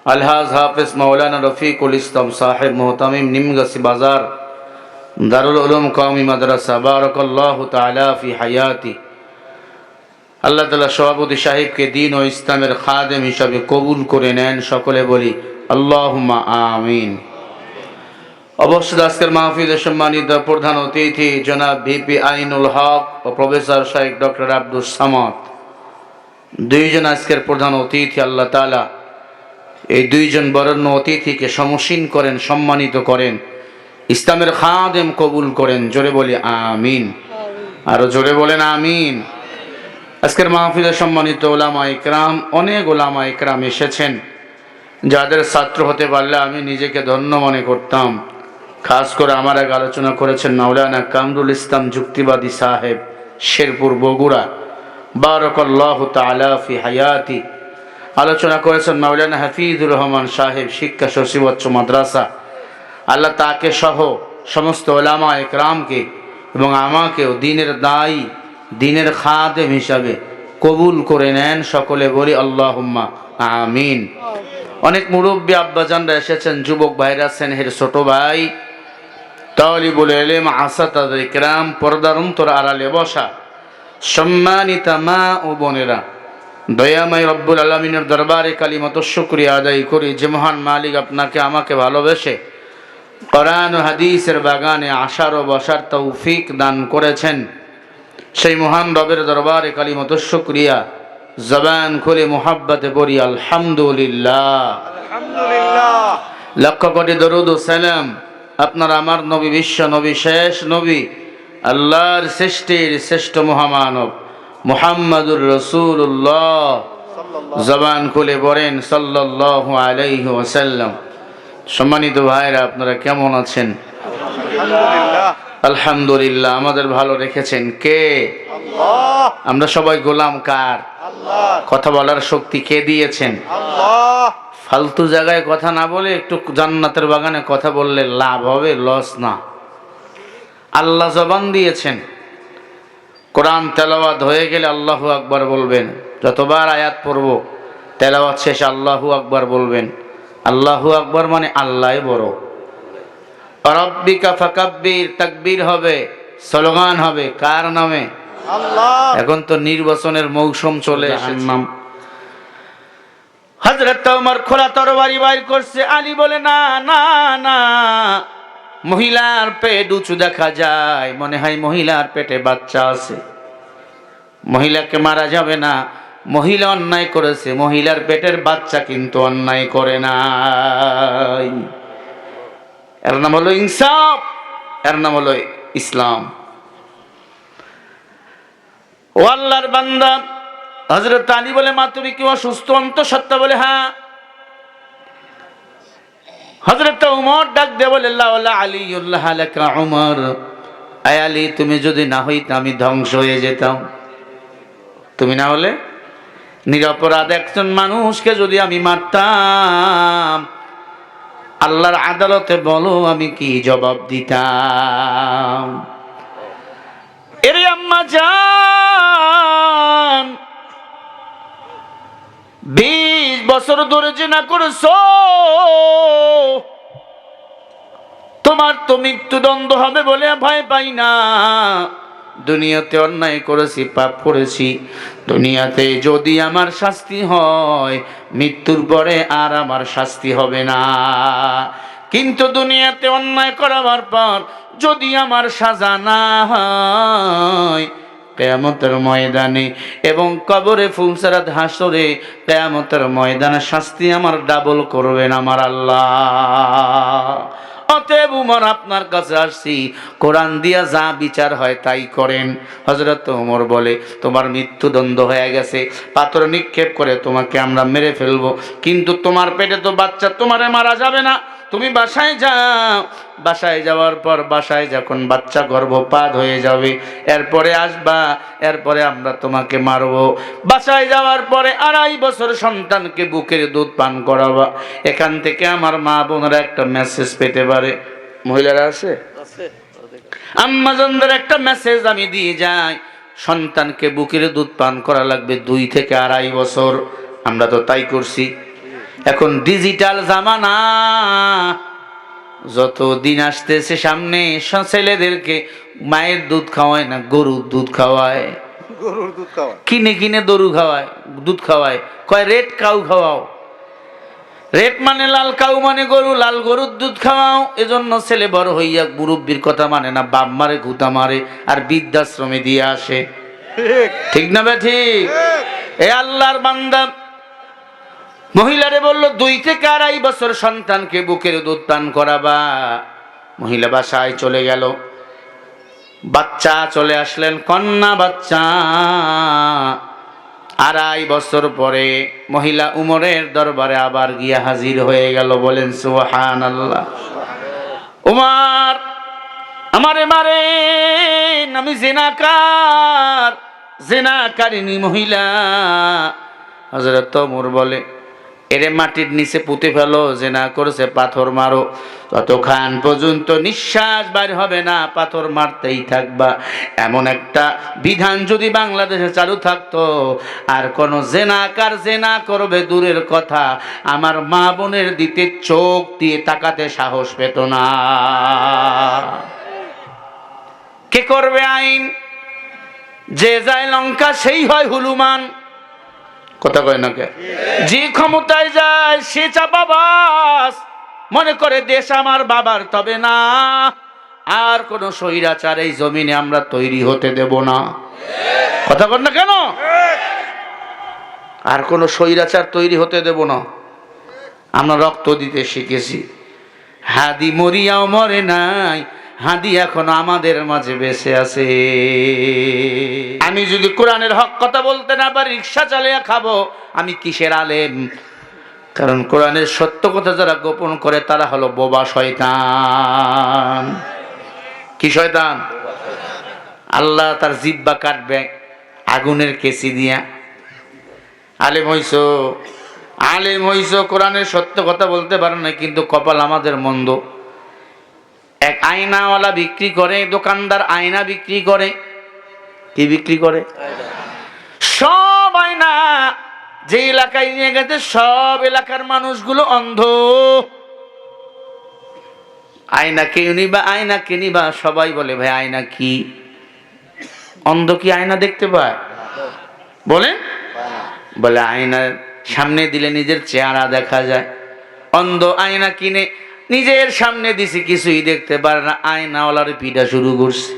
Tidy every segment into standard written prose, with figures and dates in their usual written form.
अलहाज हाफिज मौलाना रफ़ीकुल इस्लाम साहिब मोहतमिम निमगसी बाजार दारुल उलूम कौमी मदरसा बारकल्लाहु ताला फी हयाती। আল্লাহ তাআলা সভাপতি সাহেবকে দ্বীন ও ইসলামের খাদেম হিসাবে কবুল করে নেন, সকলে বলি আল্লাহুম্মা আমিন। অবশ্যই আজকের মাহফিলের সম্মানিত প্রধান অতিথি জনাব ভিপি আইনুল হক ও প্রফেসর শাইখ ডক্টর আব্দুস সামাদ, দুইজন আজকের প্রধান অতিথি। আল্লাহ তাআলা এই দুইজন বরেণ্য অতিথিকে সমসীন করেন, সম্মানিত করেন, ইসলামের খাদেম কবুল করেন। জোরে বলি আমিন, আরো জোরে বলেন আমিন। আজকের মাহফিলে সম্মানিত ওলামা ইকরাম, অনেক ওলামা ইকরাম এসেছেন, যাদের ছাত্র হতে পারলে আমি নিজেকে ধন্য মনে করতাম। খাস করে আমার এক আলোচনা করেছেন মাওলানা কামরুল ইসলাম যুক্তিবাদী সাহেব, শেরপুর বগুড়া, বারাকাল্লাহু তাআলা ফি হায়াতি। আলোচনা করেছেন মাওলানা হাফিজুর রহমান সাহেব, শিক্ষা সচিব উচ্চ মাদ্রাসা। আল্লাহ তাকে সহ সমস্ত ওলামা ইকরামকে এবং আমাকেও দ্বীনের দায়ী, দ্বীনের খাদেম হিসাবে কবুল করে নেন, সকলে বলি আল্লাহুম্মা আমিন। অনেক মুরব্বী আব্বাজানরা এসেছেন, যুবক ভাইরা আছেন, হের ছোট ভাই তালিবুল ইলম আসাতাদ ইকরাম, পর্দার অন্তর আড়ালে বসা সম্মানিতা মা ও বোনেরা, দয়াময় রব্বুল আলামিনের দরবারে কালিমাত শুকরিয়া আদায় করি যে মহান মালিক আপনাকে আমাকে ভালোবেসে কোরআন ও হাদিসের বাগানে আসার ও বসার তৌফিক দান করেছেন। সেই মহান রবের দরবারে কালিমাত শুকরিয়া, জবান খুলে মুহাব্বতে পড়ি আলহামদুলিল্লাহ। আলহামদুলিল্লাহ। লক্ষ কোটি দরুদ ও সালাম আপনার আমার নবী, বিশ্ব নবী, শেষ নবী, আল্লাহর সৃষ্টির শ্রেষ্ঠ মহামানব মুহাম্মাদুর রাসূলুল্লাহ, জবান খুলে পড়েন সাল্লাল্লাহু আলাইহি ওয়াসাল্লাম। সম্মানিত ভাইরা, আপনারা কেমন আছেন? আলহামদুলিল্লাহ। আলহামদুলিল্লাহ। আমাদের ভালো রেখেছেন কে? আল্লাহ। আমরা সবাই গোলাম কার? আল্লাহ। কথা বলার শক্তি কে দিয়েছেন? আল্লাহ। ফালতু জায়গায় কথা না বলে একটু জান্নাতের বাগানে কথা বললে লাভ হবে, লস না। আল্লাহ জবান দিয়েছেন। কোরআন তেলাওয়াত হয়ে গেলে আল্লাহু আকবার বলবেন। যতবার আয়াত পড়ব তেলাওয়াত শেষে আল্লাহু আকবার বলবেন। আল্লাহু আকবার মানে আল্লাহ বড়। রব্বিকা ফাকাব্বির, তাকবীর হবে, স্লোগান হবে কার নামে? আল্লাহ। এখন তো নির্বাচনের মৌসুম চলে এসেছে। হযরত ওমর খোলা তরবারি বাইর করছে, আলী বলে না না না, মহিলার পেট উঁচু দেখা যায়, মনে হয় মহিলার পেটে বাচ্চা আছে, মহিলাকে মারা যাবে না। মহিলা অন্যায় করেছে, মহিলার পেটের বাচ্চা কিন্তু অন্যায় করে নাই। এর নাম হলো ইনসাফ, এর নাম হলো ইসলাম। ও আল্লাহর বান্দা, হযরত আলী বলে মা তুমি কি অসুস্থ? অন্তঃসত্ত্বা বলে হ্যাঁ। হযরত ওমর ডাক দিয়ে বলে লাউলা আলিউল্লাহ লাকা উমর, আয় আলী তুমি যদি না হইতে আমি ধ্বংস হয়ে যেতাম। তুমি না হলে নিরপরাধ একজন মানুষকে যদি আমি মারতাম, আল্লাহর আদালতে বলো আমি কি জবাব দিতাম? এরে আম্মা জান, 20 বছর ধরে জিনা করেছো, তোমার তো মৃত্যুদণ্ড হবে বলে ভয় পাই না। দুনিয়াতে অন্যায় করেছি, পাপ করেছি, দুনিয়াতে যদি আমার শাস্তি হয় মৃত্যুর পরে আর আমার শাস্তি হবে না। কিন্তু দুনিয়াতে অন্যায় করার পর যদি আমার সাজা না হয়, কিয়ামতের ময়দানে এবং কবরে ফুলসরাত হাসরে কিয়ামতের ময়দানে শাস্তি আমার ডাবল করবেন আমার আল্লাহ। অতএব উমর আপনার কাছে আসছি, কোরআন দিয়া যা বিচার হয় তাই করেন। হযরত ওমর বলে তোমার মৃত্যুদণ্ড হয়ে গেছে, পাথর নিক্ষেপ করে তোমাকে আমরা মেরে ফেলবো, কিন্তু তোমার পেটে তো বাচ্চা, তোমারে মারা যাবে না। তুমি বাসায় যাও, বাসায় যাওয়ার পর বাসায় যখন বাচ্চা গর্ভপাত হয়ে যাবে এরপরে আসবা, এরপরে আমরা তোমাকে মারবো। বাসায় যাওয়ার পরে 2.5 বছর সন্তানকে বুকের দুধ পান করাবা। এখান থেকে আমার মা বোনেরা একটা মেসেজ পেতে পারে। মহিলারা আছে, আম্মাজানদের একটা মেসেজ আমি দিয়ে যাই, সন্তানকে বুকের দুধ পান করা লাগবে 2 থেকে 2.5 বছর। আমরা তো তাই করছি। এখন ডিজিটাল জামানা, যত দিন আসতেছে সামনে ছেলেদেরকে মায়ের দুধ খাওয়ায় না, গরুর দুধ খাওয়ায়। গরুর দুধ খাওয়া। কিনে কিনে গরু খাওয়ায়, দুধ খাওয়ায়, কয় রেড কাউ খাওয়াও। রেড মানে লাল, কাউ মানে গরু, লাল গরুর দুধ খাওয়াও। এজন্য ছেলে বড় হইয়া মুরব্বির কথা মানে না, বাপ মারে ঘুতা মারে আর বৃদ্ধাশ্রমে দিয়ে আসে। ঠিক না বে ঠিক? এ আল্লাহর বান্দা মহিলারে বলল 2 থেকে 2.5 বছর সন্তানকে বুকের দুধ পান করাবা। মহিলা বাসায় চলে গেল, বাচ্চা চলে আসলেন, কন্যা বাচ্চা। 2.5 বছর পরে মহিলা উমরের দরবারে আবার গিয়া হাজির হয়ে গেল। বলেন সুবহানাল্লাহ। উমর, আমারে মারেন, আমি জিনাকার, জিনাকারিনী মহিলা। হযরত ওমর বলে, এরে মাটির নিচে পুঁতে ফেলো, জিনা করেছে, পাথর মারো, ততক্ষণ পর্যন্ত নিঃশ্বাস বাইর হবে না, পাথর মারতেই থাকবা। এমন একটা বিধান যদি বাংলাদেশে চালু থাকতো, আর কোন জেনাকার জেনা করবে দূরের কথা, আমার মা বোনের দিতে চোখ দিয়ে তাকাতে সাহস পেত না। কে করবে আইন? যে যায় লঙ্কা সেই হয় হনুমান। কথা কয় না কে? যে ক্ষমতায় যায় সে চাপাবাজ, মনে করে দেশ আমার বাবার, তবে না। আর কোন স্বৈরাচার এই জমিনে আমরা তৈরি হতে দেব না। কথা কন না কেন? আর কোন স্বৈরাচার তৈরি হতে দেব না। আমরা রক্ত দিতে শিখেছি। হাদি মরিয়াও মরে নাই, হাদি এখনো আমাদের মাঝে বেঁচে আছে। আমি যদি কোরআনের হক কথা বলতে না পারি, রিক্সা চালিয়ে খাবো, আমি কিসের আলেম? কারণ কোরআনের সত্য কথা যারা গোপন করে তারা হলো বোবা শয়তান। কি শয়তান? আল্লাহ তার জিহ্বা কাটবে আগুনের কেসি দিয়া। আলেম হইছো, আলেম হইছো, কোরআনের সত্য কথা বলতে পারো না, কিন্তু কপাল আমাদের মন্দ। এক আয়নাওয়ালা বিক্রি করে, দোকানদার আয়না বিক্রি করে। কি বিক্রি করে? সব আয়না যে এলাকায় নিয়ে গেছে, সব এলাকার মানুষগুলো অন্ধ। আয়না কিনিবা, আয়না কিনিবা, সবাই বলে ভাই আয়না কি? অন্ধ কি আয়না দেখতে পায়? বলেন, বলে আয়নার সামনে দিলে নিজের চেহারা দেখা যায়। অন্ধ আয়না কিনে নিজের সামনে দিছি, কিছুই দেখতে পারে না। আয়নাওয়ালার পিটা শুরু করছে,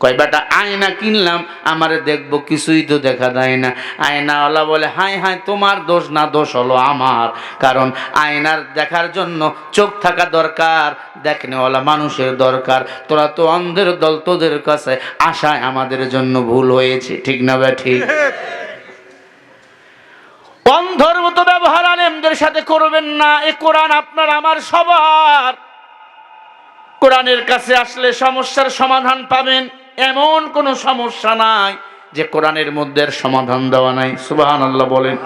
কয় বেটা আয়না কিনলাম, আমারে দেখবো, কিছুই তো দেখা দেয় না। আয়নাওয়ালা বলে, হায় হায়, তোমার দোষ না, দোষ হলো আমার। কারণ আয়নার দেখার জন্য চোখ থাকা দরকার, দেখনেওয়ালা মানুষের দরকার। তোরা তো অন্ধের দল, তোদের কাছে আশায় আমাদের জন্য ভুল হয়েছে। ঠিক না বে ঠিক? অন্ধর মতো ব্যবহার আলেমদের সাথে করবেন না। এ কোরআন আপনার আমার সবার। কোরআনের কাছে আসলে সমস্যার সমাধান পাবেন। এমন কোন সমস্যা নাই যে কোরআনের মধ্যে সমাধান দেওয়া নাই। সুবহানাল্লাহ বলেন।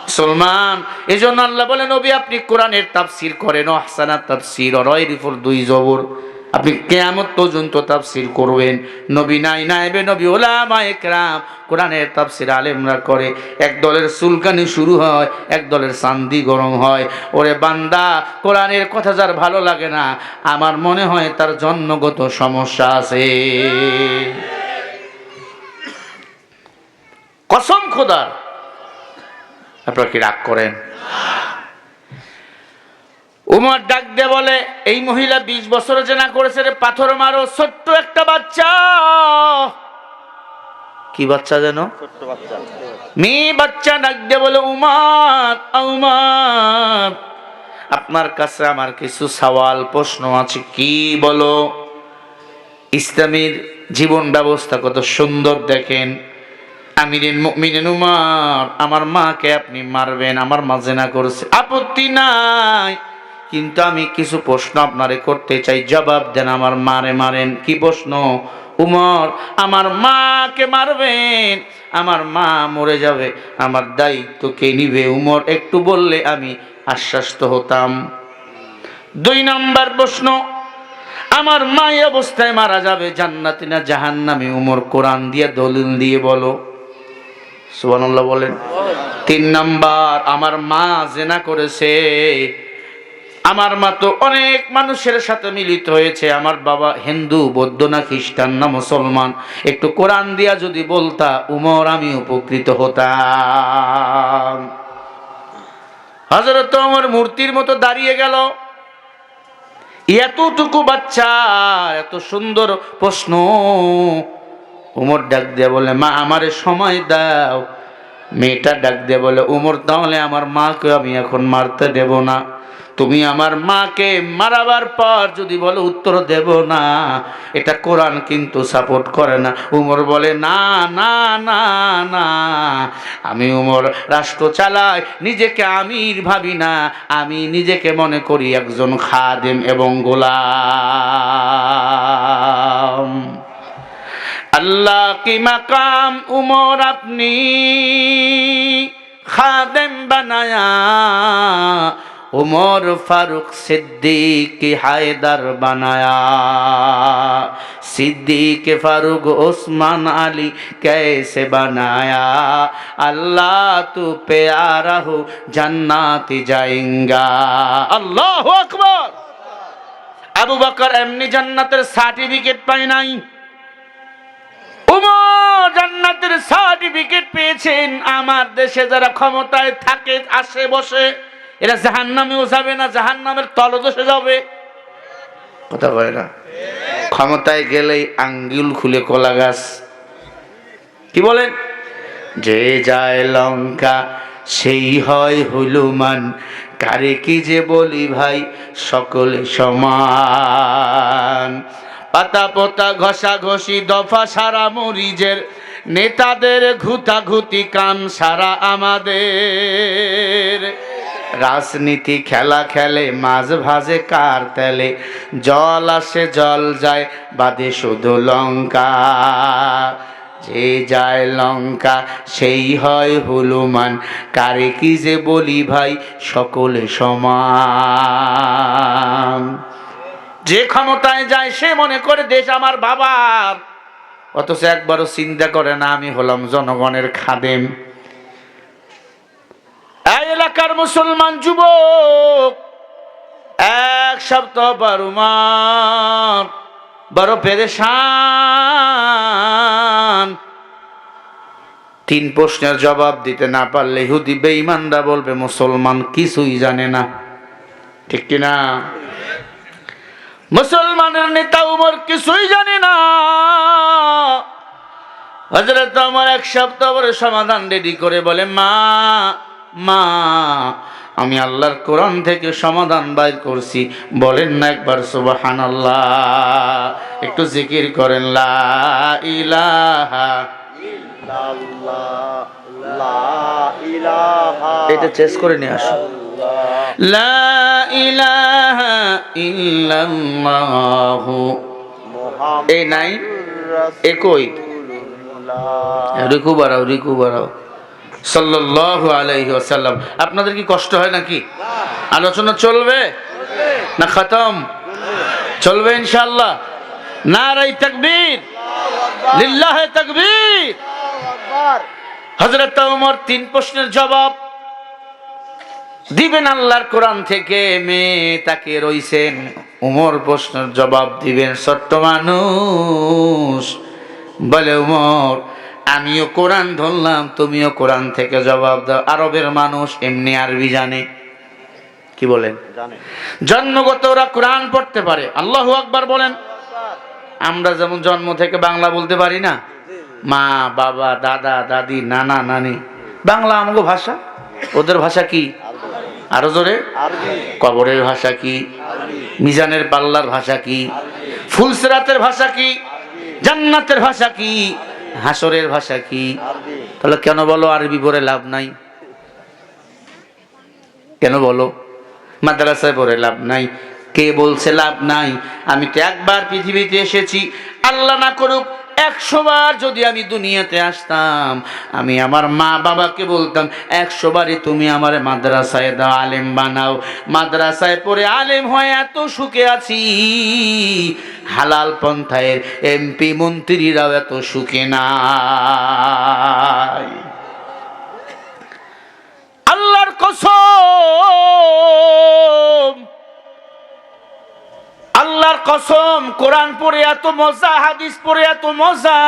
মুসলমান, এজন্য আল্লাহ বলেন, নবী আপনি কোরআনের তাফসীর করেন, আহসানাত তাফসীর, রাইরিফুল 2 জবর, আপনি কিয়ামত পর্যন্ত তাফসীর করবেন। নবী নাই, নায়েবে নবী, উলামায়ে কেরাম কোরআনের তাফসীর আলেমরা করে। এক দলের চুলকানি শুরু হয়, এক দলের চান্দি গরম হয়। ওরে বান্দা, কোরআনের কথা যার ভালো লাগে না, আমার মনে হয় তার জন্মগত সমস্যা আছে। কসম খোদার। আপনারা কি রাগ করেন? উমর ডাক দিয়ে বলে, এই মহিলা 20 বছর জেনা করেছে রে, পাথর মারো। ছোট্ট একটা বাচ্চা, কি বাচ্চা যেন, ছোট্ট বাচ্চা, মেয়ে বাচ্চা ডাক দিয়ে বলে, উমর, উমর, আপনার কাছে আমার কিছু সওয়াল, প্রশ্ন আছে। কি বলো? ইসলামের জীবন ব্যবস্থা কত সুন্দর দেখেন। আমিরুল মুমিনিন উমর, আমার মাকে আপনি মারবেন, আমার মা জেনা করেছে, আপত্তি নাই, কিন্তু আমি কিছু প্রশ্ন আপনারে করতে চাই, জবাব দেন। আমার মারে মারেন। কি প্রশ্ন? উমর, আমার মাকে মারবেন, আমার মা মরে যাবে, আমার দায়িত্ব কে নিবে? উমর একটু বললে আমি আশ্বস্ত হতাম। 2 নম্বর প্রশ্ন, আমার মা এই অবস্থায় মারা যাবে, জান্নাতি না জাহান্নামী? উমর কোরআন দিয়ে দলিল দিয়ে বলো। সুবহানাল্লাহ বলেন। 3 নাম্বার, আমার মা জিনা করেছে। আমার মা তো অনেক মানুষের সাথে মিলিত হয়েছে। আমার বাবা হিন্দু, বৌদ্ধ না খ্রিস্টান না মুসলমান, একটু কোরআন দিয়া যদি বলতা উমর আমি উপকৃত হতাম। হযরত ওমর মূর্তির মতো দাঁড়িয়ে গেল। এতটুকু বাচ্চা, এত সুন্দর প্রশ্ন। উমর ডাক দিয়ে বলে, মা আমারে সময় দাও। মেয়েটা ডাক দিয়ে বলে, উমর তাহলে আমার মাকে আমি এখন মারতে দেব না। তুমি আমার মাকে মারাবার পর যদি বলো উত্তর দেব না, এটা কোরআন কিন্তু সাপোর্ট করে না। উমর বলে, না না না না, আমি উমর রাষ্ট্র চালাই, নিজেকে আমির ভাবি না, আমি নিজেকে মনে করি একজন খাদেম এবং গোলাম। আল্লাহ কি মাকাম উমর আপনি খাদেম বানায়া, उमर फारूक सिद्दीक हैदर बनाया, सिद्दीक फारूक उस्मान अली कैसे बनाया, अल्लाह तू प्यारा हो जन्नत जाएंगा। अल्लाहु अकबर। আবু বকর এমনি জান্নাতের সার্টিফিকেট পায় নাই, উমর জান্নাতের সার্টিফিকেট পেয়েছেন। আমার দেশে যারা ক্ষমতায় থাকে আসে বসে, এরা জাহান্নামেও যাবে না, জাহান্নামের তলদেশে যাবে। কথা বলে না? ক্ষমতায় গেলেই আঙ্গুল খুলে কলা গাছ। কি বলেন? যে যায় লঙ্কা সেই হয় হনুমান, কারে কি যে বলি ভাই সকলে সমান। পাতা পোতা ঘষা ঘষি দফা সারা মরিজের, নেতাদের ঘুতাঘুতি কাম সারা আমাদের। রাজনীতি খেলা খেলে মাছ ভাজে কার তেলে, জল আসে জল যায় বাদে শুধু লঙ্কা। যে যায় লঙ্কা সেই হয় হনুমান, কারে কি যে বলি ভাই সকলে সমান। যে ক্ষমতায় যায় সে মনে করে দেশ আমার বাবার, অথচ একবারও চিন্তা করে না আমি হলাম জনগণের খাদেম। এই এলাকার মুসলমান যুবক, এক সপ্তাহ বড় পেরেশান। 3 প্রশ্নের জবাব দিতে না পারলে ইহুদি বেঈমানরা বলবে মুসলমান কিছুই জানে না। ঠিক কিনা? মুসলমানের নেতা উমর কিছুই জানে না। হযরত ওমর এক সপ্তাহ পরে সমাধান রেডি করে বলে, মা মা আমি আল্লাহর কোরআন থেকে সমাধান বাইর করছি, বলেন না একবার সুবহানাল্লাহ, একটু জিকির করেন লা ইলাহা ইল্লাল্লাহ, লা ইলাহা, এটা চেস করে নিয়ে আসো। লা ইলাহা ইল্লাল্লাহ এই নাই একই রিকু বাড়াও সাল্লাল্লাহু আলাইহি ওয়াসাল্লাম। আপনাদের কি কষ্ট হয় নাকি? আলোচনা চলবে না খতম? চলবে ইনশাআল্লাহ। নারায়ে তাকবীর, লিল্লাহি তাকবীর। হযরত ওমর 3 প্রশ্নের জবাব দিবেন আল্লাহর কোরআন থেকে। মেয়ে তাকে রইছেন, ওমর প্রশ্নের জবাব দিবেন। ছোট্ট মানুষ বলে, ওমর আমিও কোরআন ধরলাম, তুমিও কোরআন থেকে জবাব দাও। আরবের মানুষ এমনি আরবি জানে। কি বলেন? জন্মগত ওরা কোরআন পড়তে পারে। আল্লাহু আকবার বলেন। আমরা যেমন জন্ম থেকে বাংলা বলতে পারি না, মা বাবা দাদা দাদি নানা নানি, বাংলা আমগো ভাষা। ওদের ভাষা কি? আরো জোরে। কবরের ভাষা কি? মিজানের পাল্লার ভাষা কি? ফুলসিরাতের ভাষা কি? জান্নাতের ভাষা কি? হাসরের ভাষা কি? তাহলে কেন বলো আরবি পড়ে লাভ নাই? কেন বলো মাদ্রাসায় পড়ে লাভ নাই? কে বলছে লাভ নাই? আমি তো একবার পৃথিবীতে এসেছি, আল্লাহ না করুক 100 বার যদি আমি দুনিয়াতে আসতাম, আমি আমার মা বাবাকে বলতাম 100 বারই তুমি আমার মাদ্রাসায় দাও, আলেম বানাও। মাদ্রাসায় পড়ে আলেম হয়ে এত সুখে আছি, হালাল পন্থায়ের এমপি মন্ত্রীরাও এত সুখে নাই। কসম, কোরআন পড়ে এত মজা, হাদিস পড়ে এত মজা,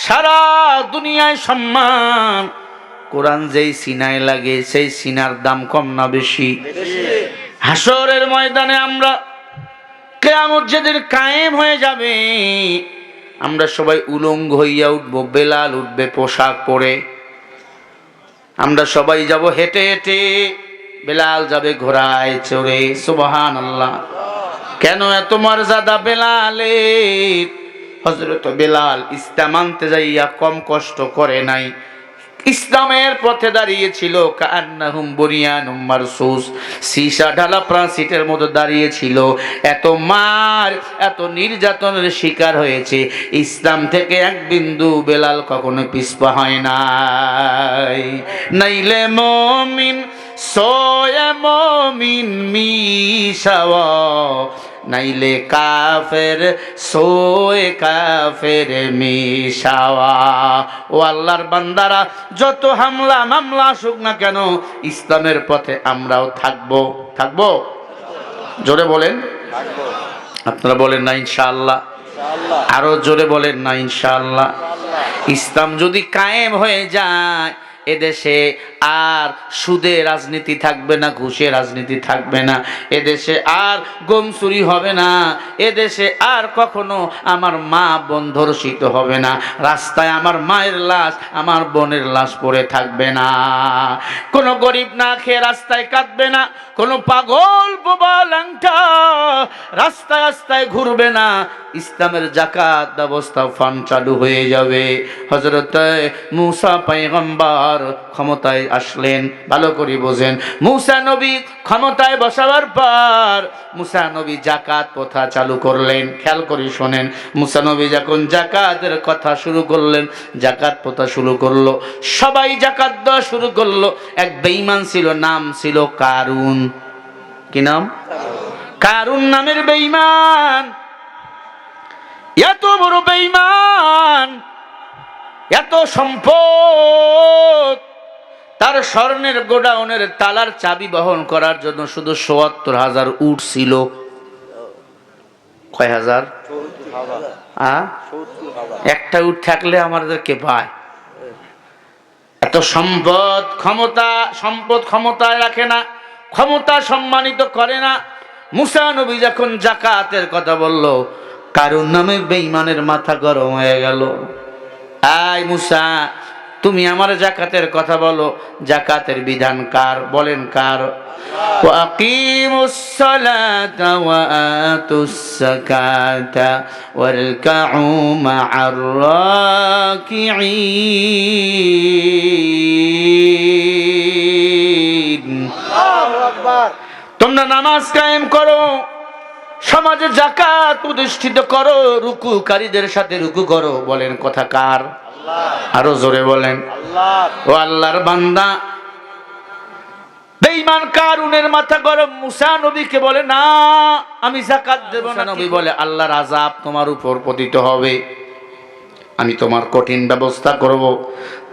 সারা দুনিয়ায় সম্মান। কোরআন যেই সিনায় লাগে সেই সিনার দাম কম না বেশি? হাসরের ময়দানে আমরা কিয়ামত যেদিন কায়েম হয়ে যাবে, আমরা সবাই উলঙ্গ হইয়া উঠবো, বেলাল উঠবে পোশাক পরে, আমরা সবাই যাব হেঁটে হেঁটে, বেলাল যাবে ঘোড়ায় চড়ে। সুবহানাল্লাহ। কেন এত মর্যাদা বেলালের? হযরত বেলাল ইসলাম আনতে যাইয়া কম কষ্ট করে নাই, ইসলামের পথে দাঁড়িয়েছিল। কান্নাহুম বুনিয়ানুম মারসুস, সীসা ঢালা প্রাচীরের মতো দাঁড়িয়েছিল। এত মার, এত নির্যাতনের শিকার হয়েছে, ইসলাম থেকে এক বিন্দু বেলাল কখনো পিছপা হয় নাই। নাইলে মুমিন সোয়ে মুমিন মিশাওয়া, নাইলে কাফের সোয়ে কাফের মিশাওয়া। ও আল্লাহর বান্দারা, যত হামলা মামলা আসুক না কেন, ইসলামের পথে আমরাও থাকবো। থাকবো? জোরে বলেন। আপনারা বলেন না ইনশাআল্লাহ? আরো জোরে বলেন না ইনশাআল্লাহ? ইসলাম যদি কায়েম হয়ে যায়, এদেশে আর সুদে রাজনীতি থাকবে না, ঘুষে রাজনীতি থাকবে না, এদেশে আর গম চুরি হবে না, এদেশে আর কখনো আমার মা বোন ধর্ষিত হবে না, রাস্তায় আমার মায়ের লাশ, আমার বোনের লাশ পড়ে থাকবে না, কোনো গরিব না খেয়ে রাস্তায় কাঁদবে না, কোনো পাগল বোবা ল্যাংটা রাস্তায় রাস্তায় ঘুরবে না। ইসলামের যাকাত ব্যবস্থা ফান্ড চালু হয়ে যাবে। হযরত মূসা পয়গম্বর ক্ষমতায় আসলেন, ভালো করে বোঝেন। মূসা নবী ক্ষমতায় বসাবার পর মূসা নবী যাকাত প্রথা চালু করলেন। খেয়াল করে শোনেন, মূসা নবী যখন যাকাতের কথা শুরু করলেন, যাকাত প্রথা শুরু করলো, সবাই যাকাত দেওয়া শুরু করলো। এক বেঈমান ছিল, নাম ছিল কারুন। কি নাম? কারুন নামের বেঈমান। এত বড় বেঈমান, এত সম্পদ, তার স্বর্ণের গোডাউনের তালার চাবি বহন করার জন্য শুধু ৭৪,০০০ উট ছিল। কয় হাজার? একটা উট থাকলে আমাদেরকে পায়। এত সম্পদ, ক্ষমতা, সম্পদ ক্ষমতায় রাখে না, ক্ষমতা সম্মানিত করে না। মূসা নবী যখন যাকাতের কথা বলল, কারুন নামে বেঈমানের মাথা গরম হয়ে গেল। আয় মূসা, তুমি আমার যাকাতের কথা বলো, যাকাতের বিধান কার? বলেন কার? ওয়া আকিমুস সালাতা ওয়া আতুস যাকাতা ওয়ারকাউ মা'আর রাকিঈন। আল্লাহু আকবার। তোমরা নামাজ কায়েম করো, সমাজে যাকাত প্রতিষ্ঠিত করো, রুকুকারীদের সাথে রুকু করো। বলেন কথা কার? আরো জোরে বলেন। ও আল্লাহর বান্দা, বেঈমান কারুনের মাথা গরম। মূসা নবীকে বলে, না আমি যাকাত দেব না। নবী বলে, আল্লাহর আযাব তোমার উপর পতিত হবে, আমি তোমার কঠিন ব্যবস্থা করব।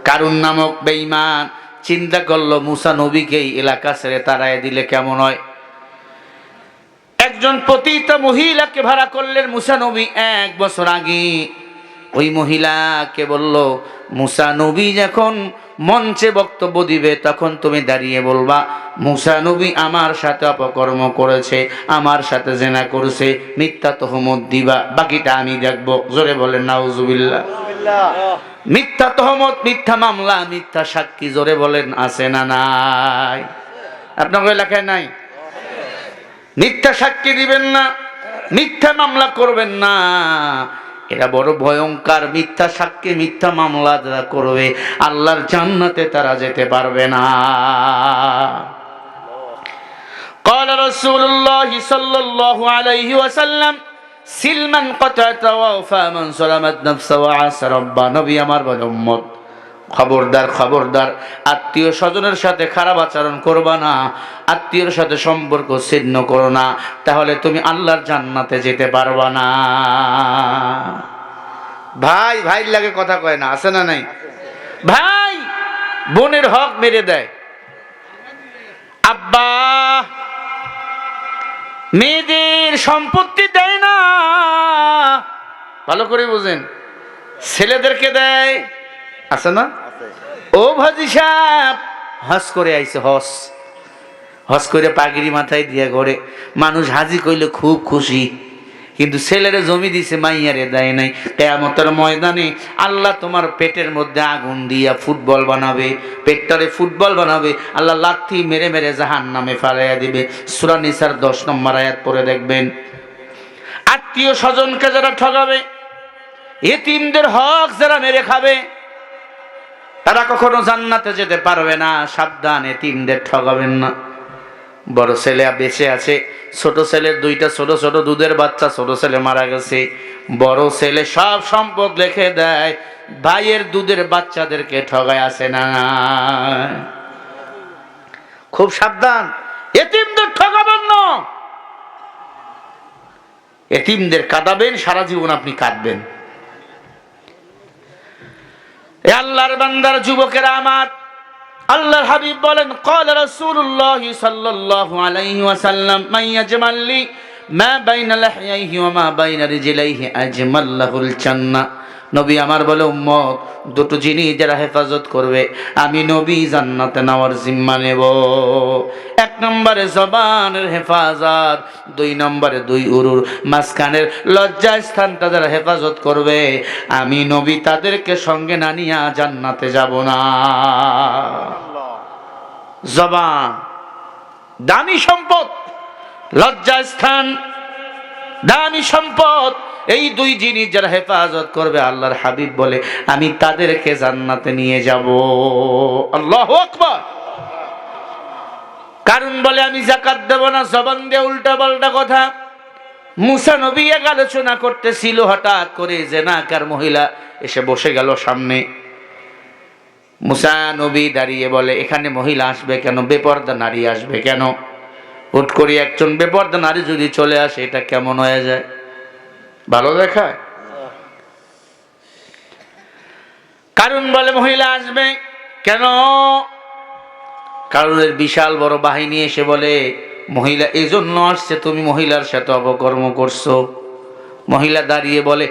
কারুন নামক বেঈমান চিন্তা করলো, মূসা নবীকে এই এলাকা ছেড়ে তাড়ায় দিলে কেমন হয়। একজন পতিতা মহিলাকে ভাড়া করলেন মূসা নবী ১ বছর আগে। ওই মহিলাকে বলল, মূসা নবী যখন মঞ্চে বক্তব্য দিবে তখন তুমি দাঁড়িয়ে বলবা, মূসা নবী আমার সাথে অপকর্ম করেছে, আমার সাথে জিনা করেছে, মিথ্যা তহমত দিবা, বাকিটা আমি দেখবো। জোরে বলেন নাউজুবিল্লাহ। মিথ্যা তহমত, মিথ্যা মামলা, মিথ্যা সাক্ষী, জোরে বলেন আছে না নাই? আপনার এলাকায় নাই? মিথ্যা সাক্ষী দিবেন না, মিথ্যা মামলা করবেন না, এটা বড় ভয়ঙ্কর। মিথ্যা সাক্ষী, মিথ্যা মামলা যারা করবে, আল্লাহর জান্নাতে তারা যেতে পারবে না। قال رسول الله صلى الله عليه وسلم সিলমান কাতাতা ওয়া মান সালামাত নাফসা ওয়া আসা রাব্বা। নবী আমার বলে, উম্মত খবরদার, খবরদার, আত্মীয় স্বজনের সাথে খারাপ আচরণ করবা না, আত্মীয়র সাথে সম্পর্ক ছিন্ন করো না, তাহলে তুমি আল্লাহর জান্নাতে যেতে পারবা না। ভাই ভাই লাগে কথা কয় না, আছে না নাই? ভাই বোনের হক মেরে দেয়। আব্বা মেয়েদের সম্পত্তি দেয় না, ভালো করে বুঝেন, ছেলেদেরকে দেয়, আছে না? আছে। ও ভাজি সাহেব হজ করে আইছে, হজ করে পাগড়ি মাথায় দিয়া ঘরে মানুষ হাজি কইলে খুব খুশি, কিন্তু ছেলেরে জমি দিছে মাইয়ারে দেয় নাই। কিয়ামতের ময়দানে আল্লাহ তোমার পেটের মধ্যে আগুন দিয়া ফুটবল বানাবে, পেটটারে ফুটবল বানাবে, আল্লাহ লাথি মেরে মেরে জাহান্নামে ফালাইয়া দিবে। সূরা নিসার 10 নম্বর আয়াত পড়ে দেখবেন। আত্মীয় স্বজনকে যারা ঠকাবে, এতিমদের হক যারা মেরে খাবে, তারা কখনো জান্নাতে যেতে পারবে না। সাবধান, এতিমদের ঠকাবেন না। বড় ছেলে বেঁচে আছে, ছোট ছেলের 2টা ছোট ছোট দুধের বাচ্চা, ছোট ছেলে মারা গেছে। বড় ছেলে সব সম্পদ রেখে দেয়, ভাইয়ের দুধের বাচ্চাদেরকে ঠগায়, আছে না? খুব সাবধান, এতিমদের ঠকাবেন না। এতিমদের কাঁদাবেন, সারা জীবন আপনি কাঁদবেন। এ আল্লাহর বান্দার যুবকেরা আমার, আল্লাহর হাবিব বলেন, ক্বালা রাসূলুল্লাহ সাল্লাল্লাহু আলাইহি ওয়াসাল্লাম, মান ইয়াজমাল্লি মা বাইনা লাহইহি ওয়া মা বাইনা রিজলাইহি আজমাল্লাহুল জান্নাহ। নবী আমার বলে, উম্মত, দুটো জিনিস যারা হেফাজত করবে, আমি নবী জান্নাতে নেওয়ার জিম্মা নেব। 1 নম্বরে জবানের হেফাজত, 2 নম্বরে 2 উরুর মাঝখানের লজ্জা স্থানটা যারা হেফাজত করবে, আমি নবী তাদেরকে সঙ্গে না নিয়া জান্নাতে যাব না। জবান দামি সম্পদ, লজ্জা স্থান দামি সম্পদ। এই 2 জিনিস যারা হেফাজত করবে, আল্লাহর হাবিব বলে, আমি তাদেরকে জান্নাতে নিয়ে যাব। আল্লাহু আকবার। কারণ বলে, আমি যাকাত দেব না, জবান দিয়ে উল্টা পাল্টা কথা। মুসা নবী এক আলোচনা করতেছিল, হঠাৎ করে জেনাকার মহিলা এসে বসে গেল সামনে। মুসা নবী দাঁড়িয়ে বলে, এখানে মহিলা আসবে কেন, বেপর্দা নারী আসবে কেন? হুট করে একজন বেপর্দা নারী যদি চলে আসে, এটা কেমন হয়ে যায়? ভালো দেখায়? কারণ বলে, মহিলা আসবে কেন? কারণের বিশাল বড় বাহিনী এসে বলে, মহিলা এই জন্য আসছে, তুমি মহিলার সাথে অপকর্ম করছো। মহিলা দাঁড়িয়ে বলে,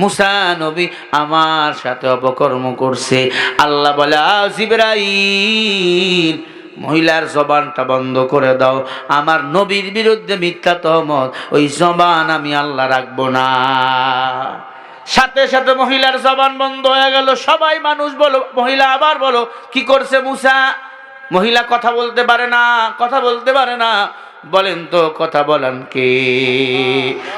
মুসা নবী আমার সাথে অপকর্ম করছে। আল্লাহ বলে, জিবরাইল, মহিলার জবানটা বন্ধ করে দাও, আমার নবীর বিরুদ্ধে মিথ্যা তহমত, ওই জবান আমি আল্লাহ রাখবো না। সাথে সাথে মহিলার জবান বন্ধ হয়ে গেল। সবাই মানুষ বলো, মহিলা আবার বলো, কি করছে মুসা? মহিলা কথা বলতে পারে না, কথা বলতে পারে না। বলেন তো, কথা বলেন কে?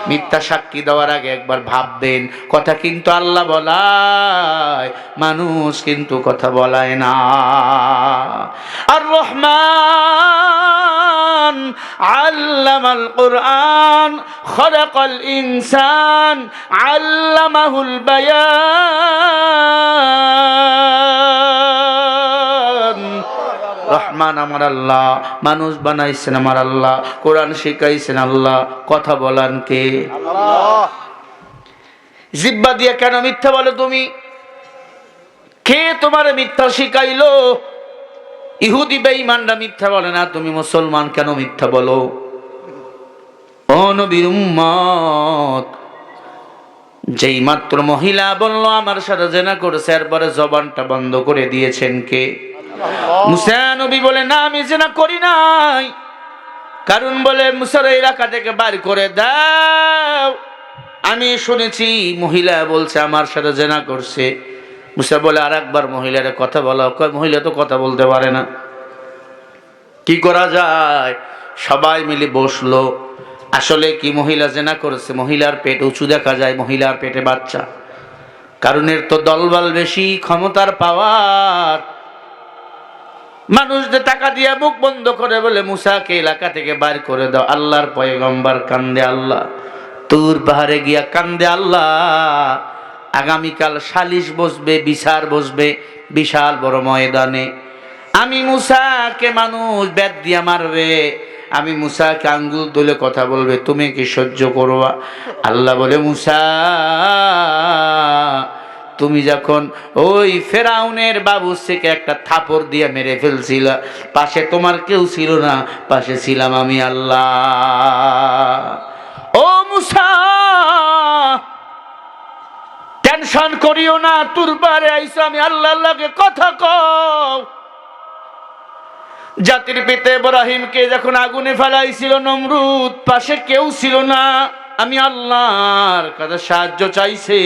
মিথ্যা সাক্ষী দেওয়ার আগে একবার ভাববেন। কথা কিন্তু আল্লাহ বলায়, মানুষ কিন্তু কথা বলায় না। আর রহমান আল্লামাল কুরআন খলাকাল ইনসান আল্লামাহুল বায়ান। রহমান আমার আল্লাহ, মানুষ বানাইছেন আমার আল্লাহ, কোরআন শিখাইছেন আল্লাহ, কথা বলান কে? আল্লাহ। জিহ্বা দিয়ে কেন মিথ্যা বলো তুমি? কে তোমার মিথ্যা শিখাইলো? ইহুদি বেঈমানরা মিথ্যা বলে না, তুমি মুসলমান কেন মিথ্যা বলো? ও নবীর উম্মত, যেই মাত্র মহিলা বলল আমার সাথে জিনা করেছে, এরপরে জবানটা বন্ধ করে দিয়েছেন কে? মুসা নবী বলে, না আমি জিনা করি নাই। কারণ বলে, মুসার এলাকা থেকে বার করে দাও, আমি শুনেছি মহিলা বলছে আমার সাথে জিনা করছে। মুসা বলে, আর একবার মহিলার কথা বলা। মহিলা তো কথা বলতে পারে না, কি করা যায়? সবাই মিলে বসলো। আসলে কি মহিলা জিনা করেছে? মহিলার পেট উঁচু দেখা যায়, মহিলার পেটে বাচ্চা। কারণ এর তো দলবল বেশি, ক্ষমতার পাওয়ার। মানুষদের টাকা দিয়ে মুখ বন্ধ করে বলে, মুসাকে এলাকা থেকে বাইর করে দাও। আল্লাহর পয়গম্বর কান্দে, আল্লাহ তুর পাহাড়ে গিয়া কান্দে, আল্লাহ আগামীকাল সালিশ বসবে, বিচার বসবে বিশাল বড় ময়দানে। আমি মুসাকে মানুষ বেত দিয়া মারবে, আমি মুসাকে আঙ্গুল তুলে কথা বলবে, তুমি কি সহ্য করবা? আল্লাহ বলে, মুসা তুমি যখন ওই ফেরাউনের বাবুর্চিকে একটা থাপড় দিয়ে মেরে ফেলছিল, পাশে তোমার কেউ ছিল না, পাশে ছিলাম আমি আল্লাহ। ও মুসা, টেনশন করিও না, তোর বারে আইসা আমি আল্লাহর লাগে কথা কও। জাতির পিতা ইব্রাহিমকে যখন আগুনে ফেলাইছিল নমরুদ, পাশে কেউ ছিল না, আমি আল্লাহর কাছে সাহায্য চাইছে,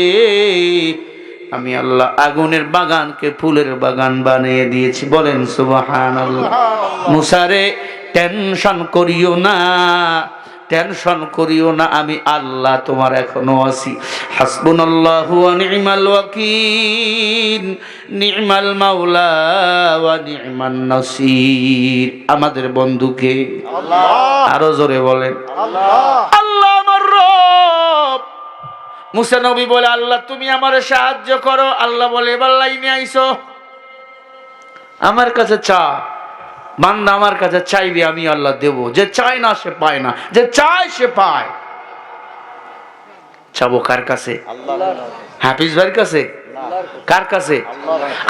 আমি আল্লাহ আগুনের বাগানকে ফুলের বাগান বানিয়ে দিয়েছি। বলেন সুবহানাল্লাহ। মুসারে টেনশন করিও না, টেনশন করিও না, আমি আল্লাহ তোমার এখনো আছি। হাসবুনাল্লাহু ওয়া নি'মাল ওয়াকিল, নি'মাল মাওলা ওয়া নি'মান নাসির। আমাদের বন্ধুকে আল্লাহ, আরো জোরে বলেন আল্লাহ, আল্লাহ আমার রব। মুসা নবী বলে, আল্লাহ তুমি আমারে সাহায্য করো। আল্লাহ বলে, এবার লাইনে আইসো, আমার কাছে চা। বান্দা আমার কাছে চাইবে, আমি আল্লাহ দেব। যে চায় না সে পায় না, যে চায় সে পায়। চাবো কার কাছে? হাফিজ ভাইয়ের কাছে? কার কাছে?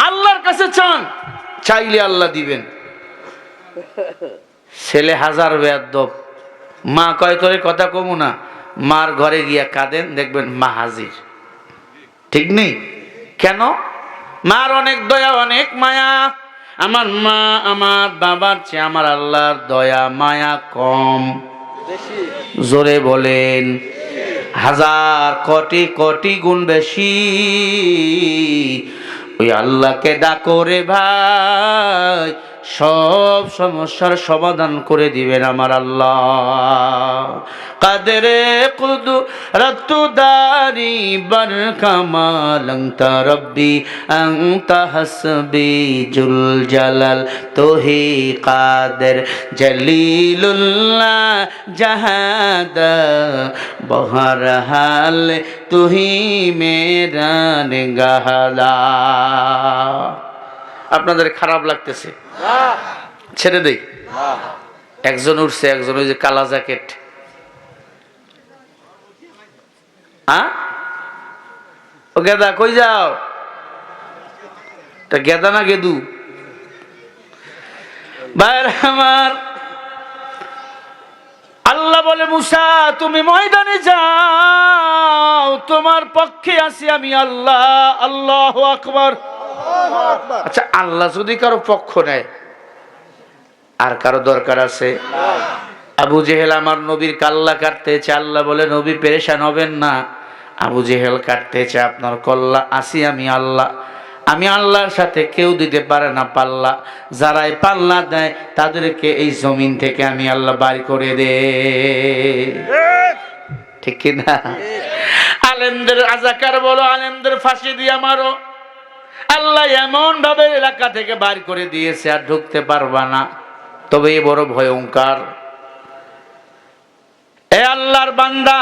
আল্লাহর কাছে চান, চাইলে আল্লাহ দিবেন। ছেলে হাজার বেয়াদব, মা কয় তোরে কথা কমু না, মার ঘরে গিয়া কাঁদেন, দেখবেন মা হাজির। ঠিক নেই? কেন? মার অনেক দয়া, অনেক মায়া। আমার মা আমার বাবার চেয়ে আমার আল্লাহর দয়া মায়া কম। জোরে বলেন, হাজার কোটি কোটি গুণ বেশি। ওই আল্লাহকে ডাকো রে ভাই, সব সমস্যার সমাধান করে দিবেন আমার আল্লাহ। কাদেরে কুদরতু দারি বার কামাল আনতা রব্বি আনতা হাসবি জুল জালাল তোহি কাদের জলিলুল্লাহ জাহাদা বহরহাল তুহি মেরা নিগাহলা। আপনাদের খারাপ লাগতেছে? ছেড়ে দেই। একজন উঠছে, একজন ওই যে কালা জ্যাকেট, ও গেদা কই যাও? তা গেদা না গেদু? ভাইয়ের আমার, আল্লাহ বলে মুসা তুমি ময়দানে যাও, তোমার পক্ষে আছি আমি আল্লাহ। আল্লাহু আকবার। আচ্ছা, আল্লাহ যদি কারো পক্ষ নেয়, আর কারো দরকার আছে? আবু জেহেল আমার নবীর কাল্লা কাটতেছে, আল্লাহ বলে নবী পেরেশান হবেন না, আবু জেহেল কাটতেছে আপনার কল্লা, আসি আমি আল্লাহ। আমি আল্লাহর সাথে কেউ দিতে পারে না পাল্লা, যারাই পাল্লা দেয় তাদেরকে এই জমিন থেকে আমি আল্লাহ বাড়ি করে দে। ঠিক কিনা? আলেমদের রাজাকার বলো, আলেমদের ফাঁসি দিয়ে মারো, আল্লাহ এমন ভাবে এলাকা থেকে বার করে দিয়েছে আর ঢুকতে পারবা না। তবে এ বড় ভয়ঙ্কর। এ আল্লাহর বান্দা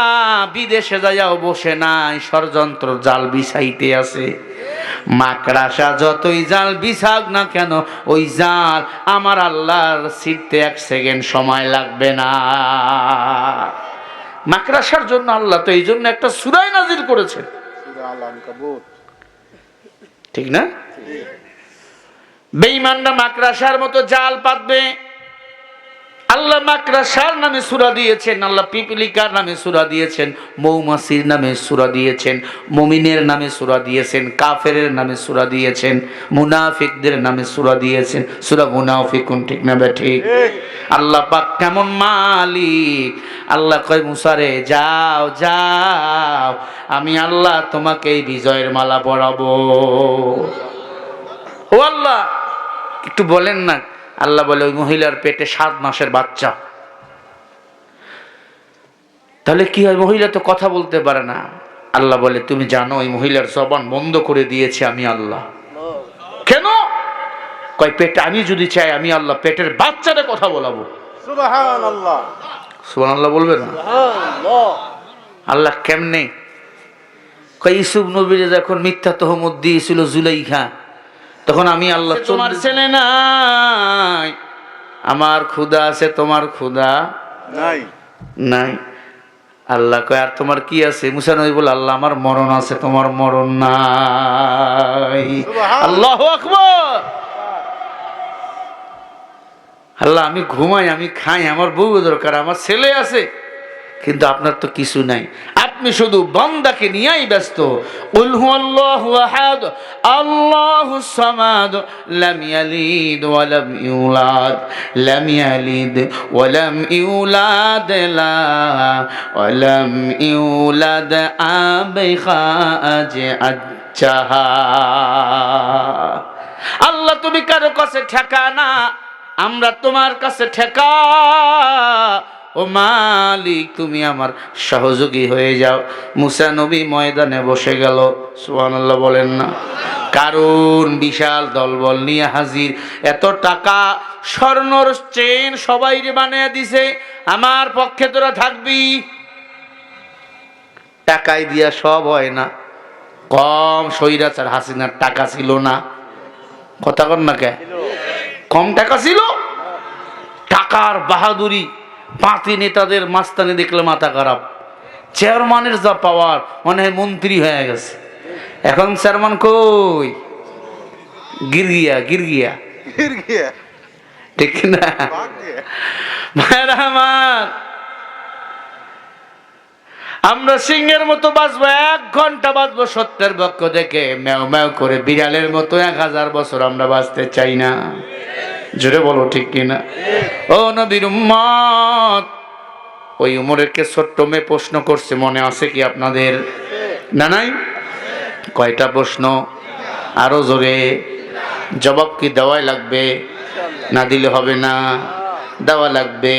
বিদেশে যাইয়াও বসে নাই, ষড়যন্ত্র জাল বিছাইতে আছে। মাকড়াসা যতই জাল বিছাক না কেন, ওই জাল আমার আল্লাহর ছিঁড়তে 1 সেকেন্ড সময় লাগবে না। মাকড়াসার জন্য আল্লাহ তো এই জন্য একটা সূরা নাজিল করেছেন, ঠিক না? বেঈমানরা মাকড়াসার মতো জাল পাতবে। আল্লাহ মাকড়াসার নামে সূরা দিয়েছেন, আল্লাহ পিপিলিকার নামে সূরা দিয়েছেন, মৌমাছির নামে সূরা দিয়েছেন, মুমিনের নামে সূরা দিয়েছেন, কাফেরের নামে সূরা দিয়েছেন, মুনাফিকদের নামে সূরা দিয়েছেন, সূরা মুনাফিকুন। ঠিক না ঠিক? আল্লাহ পাক কেমন মালিক। আল্লাহ কয় মুসারে যাও যাও, আমি আল্লাহ তোমাকে এই বিজয়ের মালা পরাবো। ও আল্লাহ, একটু বলেন না। আল্লাহ বলে ওই মহিলার পেটে 7 মাসের বাচ্চা। তাহলে কি হয়? মহিলা তো কথা বলতে পারে না। আল্লাহ বলে তুমি জানো ওই মহিলার জবান বন্ধ করে দিয়েছে আমি আল্লাহ। কেন? কয় পেটে আমি যদি চাই আমি আল্লাহ পেটের বাচ্চারে কথা বলাবো। সুবহানাল্লাহ। সুবহানাল্লাহ বলবেন না? আল্লাহ কেমনে? কয় ইউসুফ নবীরে যখন মিথ্যা তহমত দিয়েছিল জুলাইখা, তখন আমি আল্লাহ তোমার ছেলে নাই, আমার ক্ষুধা আছে, তোমার ক্ষুধা নাই নাই। আল্লাহ কয় আর তোমার কি আছে? মুসা নবী বলে আল্লাহ আমার মরণ আছে, তোমার মরণ নাই। আল্লাহু আকবার। আল্লাহ আমি ঘুমাই, আমি খাই, আমার বউ দরকার, আমার ছেলে আছে, কিন্তু আপনার তো কিছু নাই। আপনি শুধু বান্দাকে নিয়েই ব্যস্ত। কুল হুয়াল্লাহু আহাদ আল্লাহুস সামাদ লাম ইয়ালিদ ওয়া লাম ইউলাদ লাম ইয়ালিদ ওয়া লাম ইউলাদ ওয়া লাম ইউলাদ আবখাজ আচ্চাহা। আল্লাহ তুমি কারো কাছে ঠেকা না, আমরা তোমার কাছে ঠেকা। ও মালিক তুমি আমার সহযোগী হয়ে যাও। মুসা নবী ময়দানে বসে গেল। সুবহানাল্লাহ বলেন না? কারণ বিশাল দলবল নিয়ে হাজির। এত টাকা স্বর্ণর চেন সবাই বানিয়ে দিছে, আমার পক্ষে তোরা থাকবি। টাকাই দিয়া সব হয় না। কম স্বৈরাচার হাসিনার টাকা ছিল না? কথা কর না কে? কম টাকা ছিল? টাকার বাহাদুরি, পাতি নেতাদের মাস্তানি দেখলে মাথা খারাপ। চেয়ারম্যানের যা পাওয়ার, মনে হয় মন্ত্রী হয়ে গেছে। এখন চেয়ারম্যান কই? গিরগিয়া গিরগিয়া গিরগিয়া, ঠিক না? ভাইরা আমার, আমরা সিংহের মতো বাঁচবো, 1 ঘন্টা বাঁচবো সত্যের পক্ষ থেকে। ম্যাও ম্যাও করে বিড়ালের মতো 1000 বছর আমরা বাঁচতে চাই না। জোরে বলো ঠিক কিনা? ও নবীর উম্মত, ওই উমরেরকে ছোট্ট মেয়ে প্রশ্ন করছে, মনে আছে কি আপনাদের? না নাই? কয়টা প্রশ্ন? আরো জোরে। জবাব কি দেওয়াই লাগবে? না দিলে হবে না, দেওয়া লাগবে।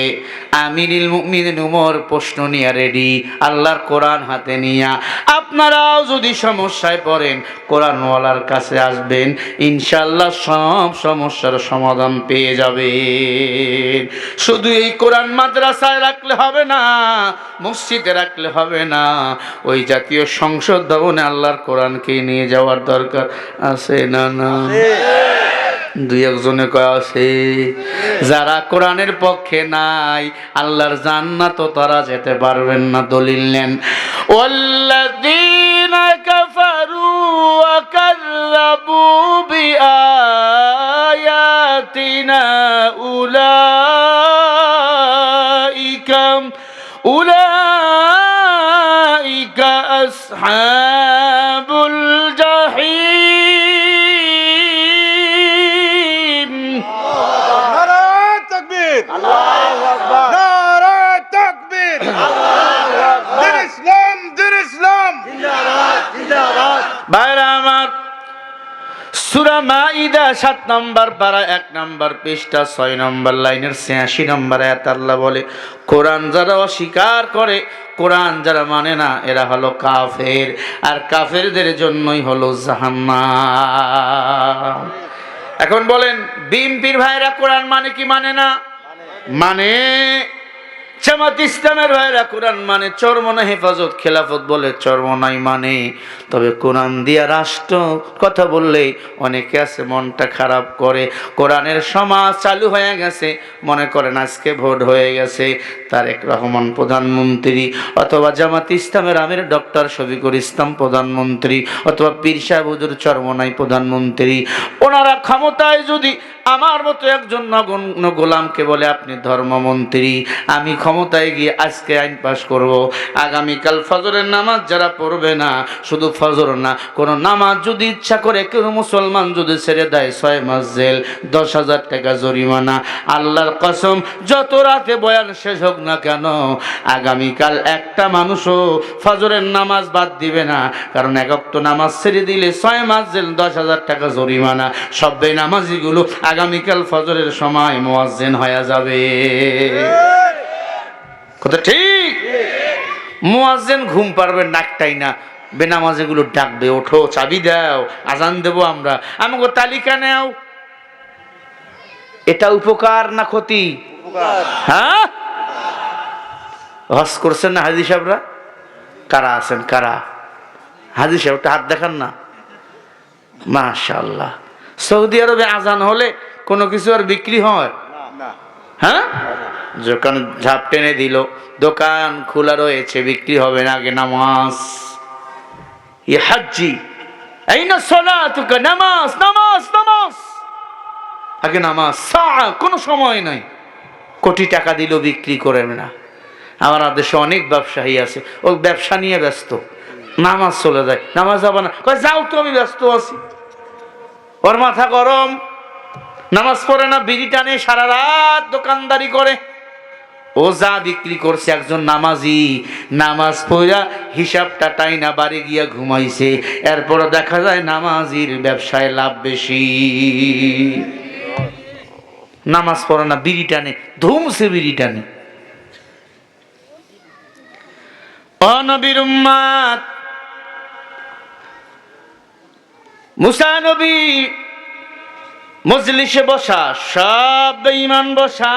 আমিরুল মুমিনিন উমর প্রশ্ন নিয়ে রেডি, আল্লাহর কোরআন হাতে নিয়া। আপনারাও যদি সমস্যায় পড়েন কোরআনওয়ালার কাছে আসবেন, ইনশাআল্লাহ সব সমস্যার সমাধান পেয়ে যাবেন। শুধু এই কোরআন মাদ্রাসায় রাখলে হবে না, মসজিদে রাখলে হবে না, ওই জাতীয় সংসদ ভবনে আল্লাহর কোরআনকে নিয়ে যাওয়ার দরকার আছে না? না, দুই একজনে কয় আছে। যারা কোরআনের পক্ষে নাই, আল্লাহর জান্নাতও তারা যেতে পারবেন না। দলিল নেন। ওয়াল্লাযীনা কাফারু ওয়া কাযযাবু বিআয়াতিনা উলাইকা আসহাবুল জাহিম। নারায়ে তাকবীর, আল্লাহু আকবার, নারায়ে তাকবীর, আল্লাহু আকবার। দিন ইসলাম, দিন ইসলাম, জিন্দাবাদ জিন্দাবাদ। ভাইরা আমার, সূরা মাইদা 7 নম্বর পারা 1 নম্বর পৃষ্ঠা 6 নম্বর লাইনের 86 নম্বর আয়াত আল্লাহ বলে, কোরআন যারা অস্বীকার করে, কোরআন যারা মানে না, এরা হলো কাফের, আর কাফেরদের জন্যই হলো জাহান্নাম। এখন বলেন, বিএনপির ভাইরা কোরআন মানে কি মানে না? মানে। জামাত ইসলামের ভাইরা কোরআন মানে, চরমনা হেফাজত খেলাফত বলে চরমনাই মানে। তবে কোরআন দিয়া রাষ্ট্র কথা বললে অনেকে আছে মনটা খারাপ করে। কোরআনের সমাজ চালু হয়ে গেছে, মনে করেন আজকে ভোট হয়ে গেছে, তারেক রহমান প্রধানমন্ত্রী, অথবা জামাত ইসলামের আমির ডক্টর শফিকুল ইসলাম প্রধানমন্ত্রী, অথবা পীর সাহেব হুজুর চরমনাই প্রধানমন্ত্রী। ওনারা ক্ষমতায় যদি আমার মতো একজন নগণ্য গোলামকে বলে আপনি ধর্মমন্ত্রী, আমি ক্ষমতায় গিয়ে আজকে আইন পাশ করব, আগামীকাল ফজরের নামাজ যারা পড়বে না, শুধু ফজর না, কোনো নামাজ যদি ইচ্ছা করে কেউ মুসলমান যদি ছেড়ে দেয়, 6 মাস জেল, 10,000 টাকা জরিমানা। আল্লাহর কসম, যত রাতে বয়ান শেষ হোক না কেন, আগামীকাল একটা মানুষও ফজরের নামাজ বাদ দিবে না। কারণ 1 ওয়াক্ত নামাজ ছেড়ে দিলে 6 মাস জেল, 10,000 টাকা জরিমানা। সব বেনামাজিগুলো আগামীকাল ফজরের সময় মুয়াজ্জিন হয়ে যাবে। কথা ঠিক? মুয়াজ্জিন ঘুম পারবে নাকটাই না, বেনামাজিগুলো ডাকবে, ওঠো চাবি দাও, আজান দেব আমরা, আমাকে তালিকা নাও। এটা উপকার না ক্ষতি? হ্যাঁ, হজ করছেন না হাজী সাহেবরা? কারা আছেন? কারা হাজী সাহেবটা হাত দেখান না। মাশাআল্লাহ। সৌদি আরবে আজান হলে কোনো কিছু আর বিক্রি হয়? না। হ্যাঁ, যখন ঝাঁপ টেনে দিল, দোকান খোলা রয়েছে, বিক্রি হবে না, আগে নামাজ। ইয়া হাজ্জি আইনা সালাতুকা, নামাজ নামাজ নামাজ, আগে নামাজ। সাআ, কোনো সময় নাই। কোটি টাকা দিল, বিক্রি করে না। আমার দেশে অনেক ব্যবসায়ী আছে, ও ব্যবসা নিয়ে ব্যস্ত, নামাজ চলে যায়, নামাজ যাবে না, কয় যাও তো আমি ব্যস্ত আছি। ওর মাথা গরম, নামাজ পড়ে না, বিড়ি টানে, সারা রাত দোকানদারি করে। ও যা বিক্রি করছে, একজন নামাজি নামাজ পড়া হিসাবটা টাইনা বাড়ি গিয়া ঘুমাইছে। এরপর দেখা যায় নামাজির ব্যবসায় লাভ বেশি। নামাজ পড়ে না, বিড়ি টানে, ধুমছে বিড়ি টানে। ও নবীর উম্মত, মুসা নবী মজলিসে বসা, সব বেঈমান বসা।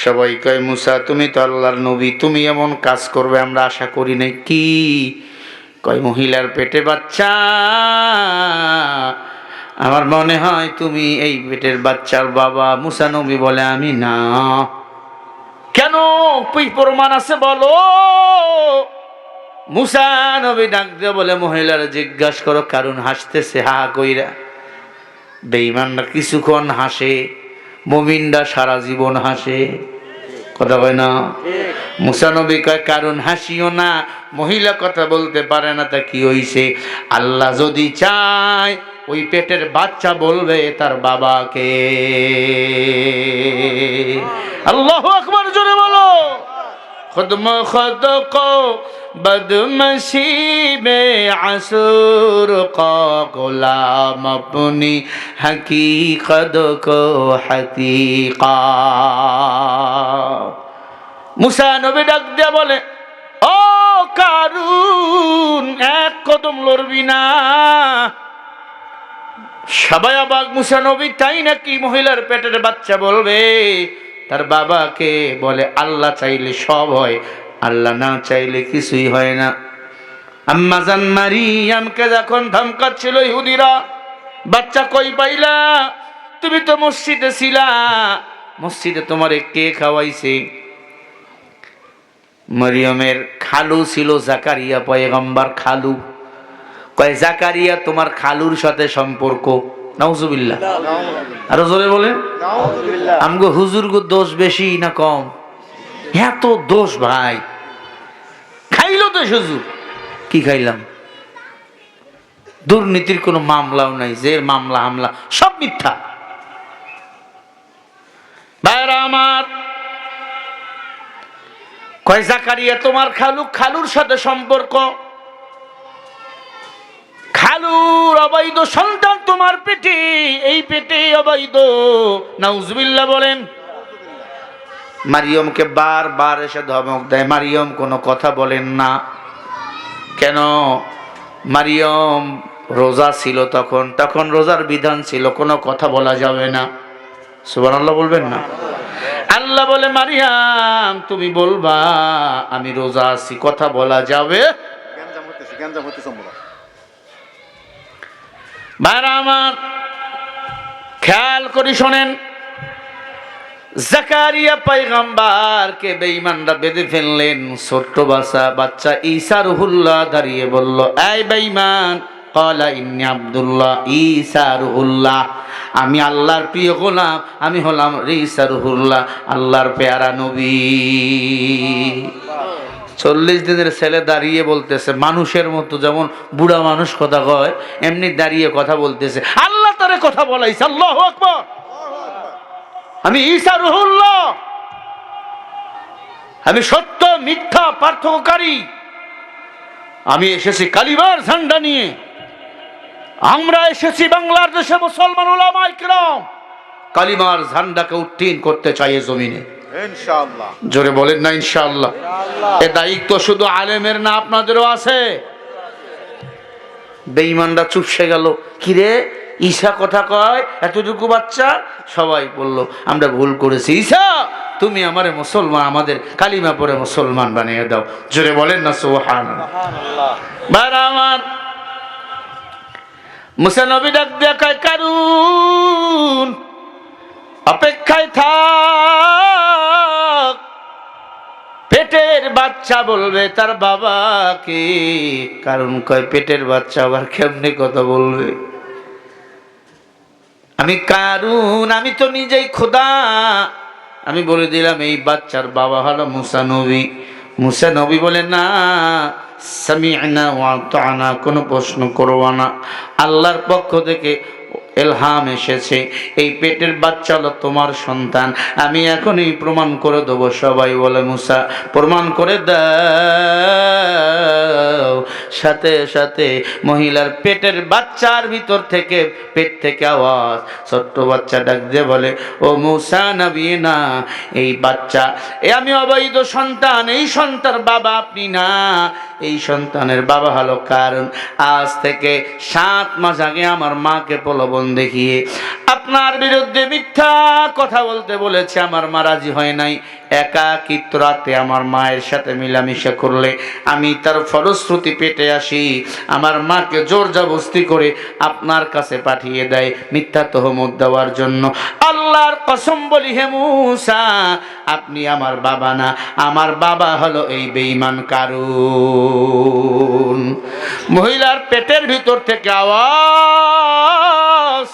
সবাই কয়, মুসা তুমি তো আল্লাহর নবী, তুমি এমন কাজ করবে আমরা আশা করি নাই। কি? কয়, মহিলার পেটে বাচ্চা, আমার মনে হয় তুমি এই পেটের বাচ্চার বাবা। মুসা নবী বলে, আমি না। কেন? কি প্রমাণ আছে বলো? মুসা নবী ডাক দিয়ে বলে, মহিলার জিজ্ঞাসা করো। কারণ হাসতেছে হা কইরা। বেঈমানরা কিছুক্ষণ হাসে, মুমিনরা সারা জীবন হাসে। কথা কয় না? মুসা নবী কয়, কারণ হাসিও না। মহিলা কথা বলতে পারে না, তা কি হইছে? আল্লাহ যদি চায় ওই পেটের বাচ্চা বলবে তার বাবাকে। আল্লাহু আকবার, জোরে বলো। খুদম খুদ কো বদমশি বে আসুর কা গোলাম अपनी हकीकत को हकीका। মুসা নবী ডাক দিয়া বলে, ও কারুন, এক কদম লড়বি না। সবাই অবাক, মুসা নবী তাই নাকি? মহিলার পেটের বাচ্চা বলবে তার বাবাকে। বলে, আল্লাহ চাইলে সব হয়, আল্লাহ না চাইলে কিছুই হয় না। আম্মা জান মারিয়ামকে যখন ধমকাচ্ছিল ইহুদিরা, বাচ্চা কই পাইলা? তুমি তো মসজিদে ছিলা, মসজিদে তোমারে কে খাওয়াইছে? মারিয়ামের খালু ছিল জাকারিয়া পয়গম্বর, খালু। কয়, জাকারিয়া তোমার খালুর সাথে সম্পর্ক? নাউজুবিল্লাহ। আরো জোরে বলেন। আমগো হুজুর গো দোষ বেশি না কম? এত দোষ ভাই। খাইলো তো হুজুর। কি খাইলাম? দুর্নীতির কোনো মামলাও নাই, যে মামলা হামলা সব মিথ্যা। ভাইরা আমার, কয় জাকারিয়া তোমার খালু, খালুর সাথে সম্পর্ক। খালুর অবৈধ সন্তান তোমার পেটে, এই পেটে অবৈধ। নাউজুবিল্লাহ বলেন। মারিয়মকে বারবার এসে ধমক দেয়। মারিয়ম কোনো কথা বলেন না। কেন? মারিয়ম রোজা ছিল তখন, তখন রোজার বিধান ছিল, কোনো কথা বলা যাবে না। সুবহানাল্লাহ বলবেন না? আল্লাহ বলে, মারিয়াম তুমি বলবা আমি রোজা আছি, কথা বলা যাবে। ভাইরা আমার, খেয়াল করি শোনেন, জাকারিয়া পয়গম্বরকে বেঈমানরা বেঁধে ফেললেন। ছোট্ট বাচ্চা ঈসা রুহুল্লাহ দাঁড়িয়ে বলল, এই বেঈমান, ক্বালা ইন্নী আব্দুল্লাহ ঈসা রুহুল্লাহ, আমি আল্লাহর প্রিয় গোলাম, আমি হলাম ঈসা রুহুল্লাহ, আল্লাহর পেয়ারা নবী। 40 দিনের ছেলে দাঁড়িয়ে বলতেছে, মানুষের মতো, যেমন বুড়া মানুষ কথা কয় এমনি দাঁড়িয়ে কথা বলতেছে। আল্লাহ তারে কথা বলাইছে। আল্লাহু আকবার। আমি ঈসা রুহুল্লাহ, আমি সত্য মিথ্যা পার্থক্যকারী। আমি এসেছি কালিমার ঝান্ডা নিয়ে। আমরা এসেছি বাংলার দেশে মুসলমান উলামায়ে কিরাম কালিমার ঝান্ডাকে উত্তীর্ণ করতে চাই এই জমিনে, ইনশাআল্লাহ। জোরে বলেন না ইনশাআল্লাহ। এ দায়িত্ব শুধু আলেমের না, আপনাদেরও আছে। বেঈমানরা চুপসে গেল। কিরে, ঈসা কথা কয়, এতটুকু বাচ্চা। সবাই বলল, আমরা ভুল করেছি, ঈসা তুমি আমারে মুসলমান, আমাদের কালিমা পড়ে মুসলমান বানিয়ে দাও। জোরে বলেন না সুবহানাল্লাহ। ভাইরা আমার, মুসা নবী ডাক দিয়া কয়, কারুন অপেক্ষায় থাক, পেটের বাচ্চা বলবে তার বাবাকে। কারণ কয় পেটের বাচ্চা আবার কেমনে কথা বলবে? আমি কারুন, আমি তো নিজেই খোদা। আমি বলে দিলাম এই বাচ্চার বাবা হলো মুসা নবী। মুসা নবী বলে না, সামি'না ওয়া আতা'না, কোনো প্রশ্ন করব না। আল্লাহর পক্ষ থেকে এলহাম এসেছে, এই পেটের বাচ্চা হলো তোমার সন্তান। আমি এখনই প্রমাণ করে দেবো। সবাই বলে মুসা প্রমাণ করে দাও। সাথে সাথে মহিলার পেটের বাচ্চার ভিতর থেকে, পেট থেকে আওয়াজ, ছোট্ট বাচ্চা ডাক দিয়ে বলে, ও মুসা নবী না, এই বাচ্চা, আমি অবৈধ সন্তান, এই সন্তান বাবা আপনি না, এই সন্তানের বাবা হলো কারণ। আজ থেকে 7 মাস আগে আমার মাকে প্রলোভন দেখিয়ে আপনার বিরুদ্ধে মিথ্যা কথা বলতে বলেছে। আমার মা রাজি হয় নাই। একাকিত্ব রাতে আমার মায়ের সাথে মিলামিশা করলে আমি তার ফলশ্রুতি পেটে আসি। আমার মাকে জোর জবরদস্তি করে আপনার কাছে পাঠিয়ে দেয় মিথ্যা তহমত দেওয়ার জন্য। আল্লাহর কসম বলি হে মুসা, আপনি আমার বাবা না, আমার বাবা হলো এই বেঈমান কারুন। মহিলার পেটের ভিতর থেকে আওয়াজ,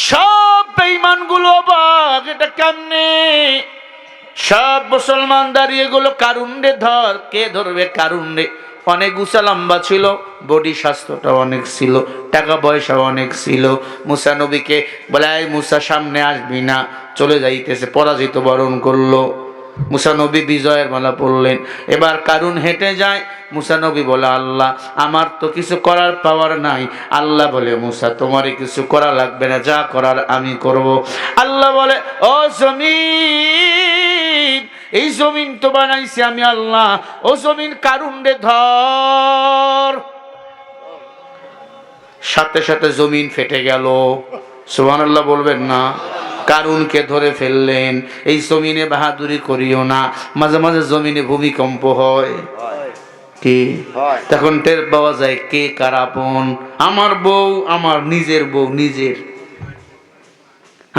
সব বেঈমানগুলো অবাক, এটা কেমনে? সব মুসলমান দাঁড়িয়ে গুলো, কারুন রে ধর। কে ধরবে কারুন রে? অনেক উঁচা লম্বা ছিল, বডি স্বাস্থ্যটা অনেক ছিল, টাকা পয়সা অনেক ছিল। মুসা নবীকে বলে, এই মুসা সামনে আসবি না, চলে যাইতেছে। পরাজিত বরণ করলো। মুসা নবী বিজয়ের মালা পড়লেন। এবার কারুন হেঁটে যায়। মুসা নবী বলে, আল্লাহ আমার তো কিছু করার পাওয়ার নাই। আল্লাহ বলে, মুসা তোমারই কিছু করা লাগবে না, যা করার আমি করব। আল্লাহ বলে, ও জমিন, এই জমিন তো বানাইছি আমি আল্লাহ, ও জমিন কারুন রে ধর। সাথে সাথে জমিন ফেটে গেল। সুবহানাল্লাহ বলবেন না? কারুনকে ধরে ফেললেন। এই জমিনে বাহাদুরি করিও না, মাঝে মাঝে জমিনে ভূমিকম্প হয়। কি তখন টের পাওয়া যায় কে কার আপন। আমার বউ, আমার নিজের বউ, নিজের,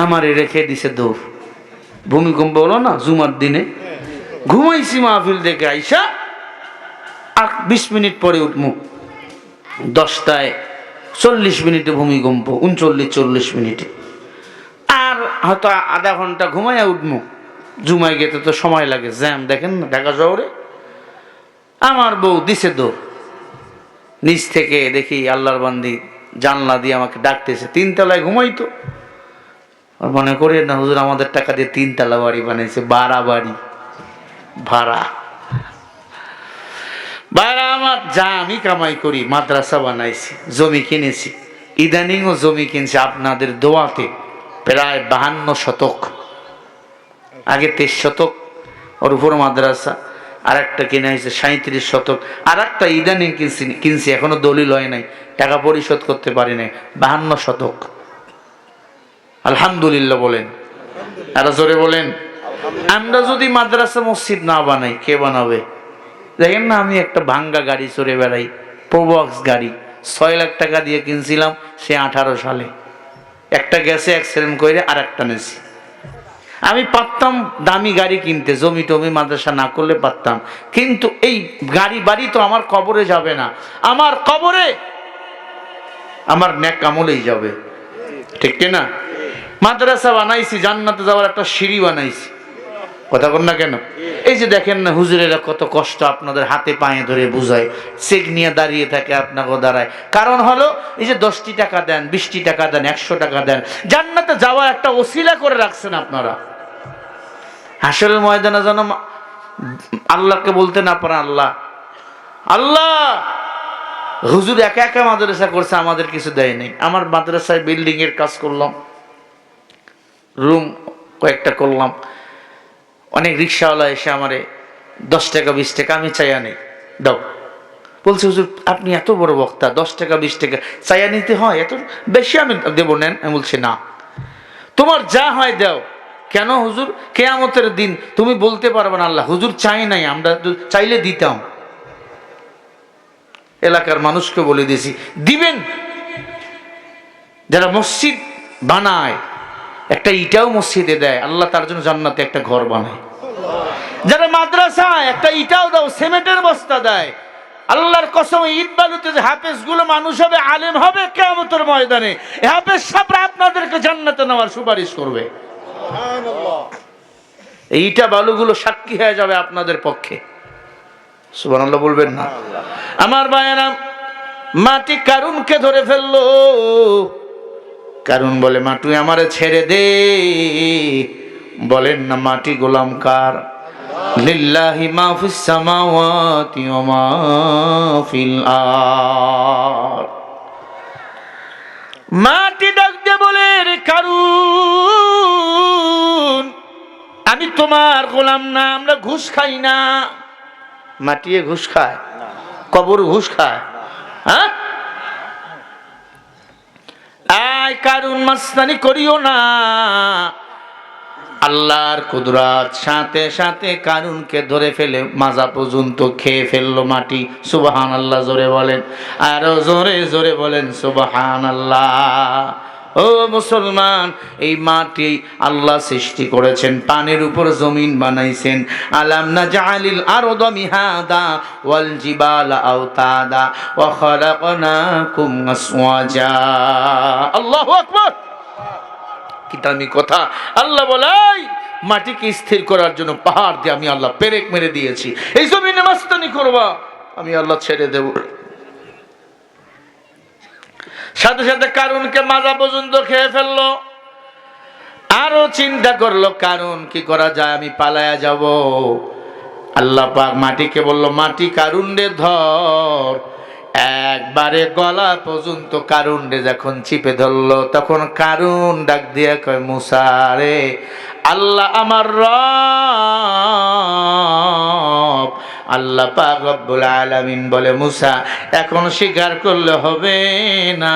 আমারে রেখে দিছে দৌড়। ভূমিকম্প হলো না জুমার দিনে, ঘুমাইছি মাহফিল দেখে আইসা, আর 20 মিনিট পরে উঠমু। 10টায় 40 মিনিটে ভূমিকম্প, 39-40 মিনিটে। আর হয়তো আধা ঘন্টা ঘুমাইয়া উঠমু। জুমায় গেতে তো সময় লাগে, জ্যাম দেখেন না ঢাকা শহরে। আমার বউ দিছে দৌড়। নিচ থেকে দেখি আল্লাহর বান্দি জানলা দিয়ে আমাকে ডাকতেছে। 3 তলায় ঘুমাইতো। আর মনে করি না হুজুর আমাদের টাকা দিয়ে 3 তলা বাড়ি বানাইছে, ভাড়া বাড়ি, ভাড়া। ভাড়া আমার যা আমি কামাই করি, মাদ্রাসা বানাইছি, জমি কিনেছি, ইদানিংও জমি কিনছি আপনাদের দোয়াতে, প্রায় 52 শতক। আগে 23 শতক, ওর উপর মাদ্রাসা। আর একটা কিনে হয়েছে 37 শতক। আর একটা ইদানিং কিনছি, এখনো দলিল হয় নাই, টাকা পরিশোধ করতে পারি নাই। 52 শতক। আলহামদুলিল্লাহ বলেন, আর জোরে বলেন। আমরা যদি মাদ্রাসা মসজিদ না বানাই, কে বানাবে? দেখেন না, আমি একটা ভাঙ্গা গাড়ি চড়ে বেড়াই, প্রোবক্স গাড়ি, 6 লাখ টাকা দিয়ে কিনছিলাম সে 18 সালে। একটা গেছে অ্যাক্সিডেন্ট করে, আর একটা নেছি। আমি পারতাম দামি গাড়ি কিনতে, জমি টমি মাদ্রাসা না করলে পারতাম, কিন্তু এই গাড়ি বাড়ি তো আমার কবরে যাবে না, আমার কবরে আমার নেক আমলেই যাবে, ঠিক কিনা? মাদ্রাসা বানাইছি, জান্নাতে যাওয়ার একটা সিঁড়ি বানাইছি, কথা বল না কেন? এই যে দেখেন না হুজুরেরা কত কষ্ট আপনাদের হাতে পায়ে ধরে বুঝায়, চেক নিয়ে দাঁড়িয়ে থাকে, আপনাকে দাঁড়ায়। কারণ হলো এই যে 10টি টাকা দেন, 20টি টাকা দেন, 100 টাকা দেন, জান্নাতে যাওয়ার একটা ওসিলা করে রাখছেন আপনারা। হাসরের ময়দানে যেন আল্লাহকে বলতে না পারেন, আল্লাহ আল্লাহ, হুজুর একা একা মাদ্রাসা করছে, আমাদের কিছু দেয় নাই। আমার মাদ্রাসায় বিল্ডিং এর কাজ করলাম, রুম কয়েকটা করলাম। অনেক রিক্সাওয়ালা এসে আমারে 10 টাকা 20 টাকা, আমি চাইয়া নেই, দাও। বলছে হুজুর আপনি এত বড় বক্তা, 10 টাকা 20 টাকা চাইয়া নিতে হয়, এত বেশি আমি দেবো, নেন। আমি বলছি না, তোমার যা হয় দাও। কেন হুজুর? কিয়ামতের দিন তুমি বলতে পারবে না আল্লাহ হুজুর চাই নাই, আমরা চাইলে দিতাম। এলাকার মানুষকে বলে দিয়েছি দিবেন। যারা মসজিদ বানায় একটা ইটাও মসজিদে দেয়, আল্লাহ তার জন্য জান্নাতে একটা ঘর বানায়। যারা মাদ্রাসায় একটা ইটাও দাও, সিমেন্টের বস্তা দেয়, আল্লাহর কসম ঈদ বালুতে যে হাফেজ গুলো মানুষ হবে, আলেম হবে, কিয়ামতের ময়দানে এই হাফেজ সাহেবরা আপনাদেরকে জান্নাতে নেওয়ার সুপারিশ করবে। এই ইটা বালুগুলো সাক্ষী হয়ে যাবে আপনাদের পক্ষে। সুবহানাল্লাহ বলবেন না? আমার ভাইয়েরা, মাটি কারুনকে ধরে ফেললো। কারুন বলে, মাটি আমারে ছেড়ে দে। বলেন না, মাটি গোলাম কার? লিল্লাহি মা ফিস সামাওয়াতি ওয়া মা ফিল আরদ। মাটি ডাক দিয়ে বলে, রে কারুন, আমি তোমার গোলাম না, আমরা ঘুষ খাই না। মাটিয়ে ঘুষ খায়? কবর ঘুষ খায়? হ্যাঁ? আয় কারুন, মাস্তানি করিও না। আল্লাহর কুদরত সাথে সাথে কারুনকে ধরে ফেলে মাজা পর্যন্ত খেয়ে ফেললো মাটি। সুবহানাল্লাহ জোরে বলেন, আরো জোরে জোরে বলেন সুবহানাল্লাহ। ও মুসলমান, এই মাটি আল্লাহ সৃষ্টি করেছেন, পানির উপর জমিন বানাইছেন। আলাম নাজআলিল আরদা মিহাদা ওয়াল জিবালা আওতাদা ওয়া খালাকনাকুম আসওয়াজা। আল্লাহু আকবার। কি দামি কথা! আল্লাহ বলাই, মাটিকে স্থির করার জন্য পাহাড় দিয়ে আমি আল্লাহ পেরেক মেরে দিয়েছি। এই জমিনে মাস্তানি করবা, আমি আল্লাহ ছেড়ে দেব। সাথে সাথে কারুনকে মাজা পর্যন্ত খেয়ে ফেললো। আরো চিন্তা করলো, কারুন কি করা যায়, আমি পালায়া যাব। আল্লাহ পাক মাটিকে বলল, মাটি কারুন রে ধর। একবারে গলা পর্যন্ত কারুন রে যখন চিপে ধরলো, তখন কারুন ডাক দিয়ে কয়, মুসা রে, আল্লাহ আমার রব। আল্লাহ পাক রব্বুল আলামিন বলে, মুসা এখন স্বীকার করলে হবে না,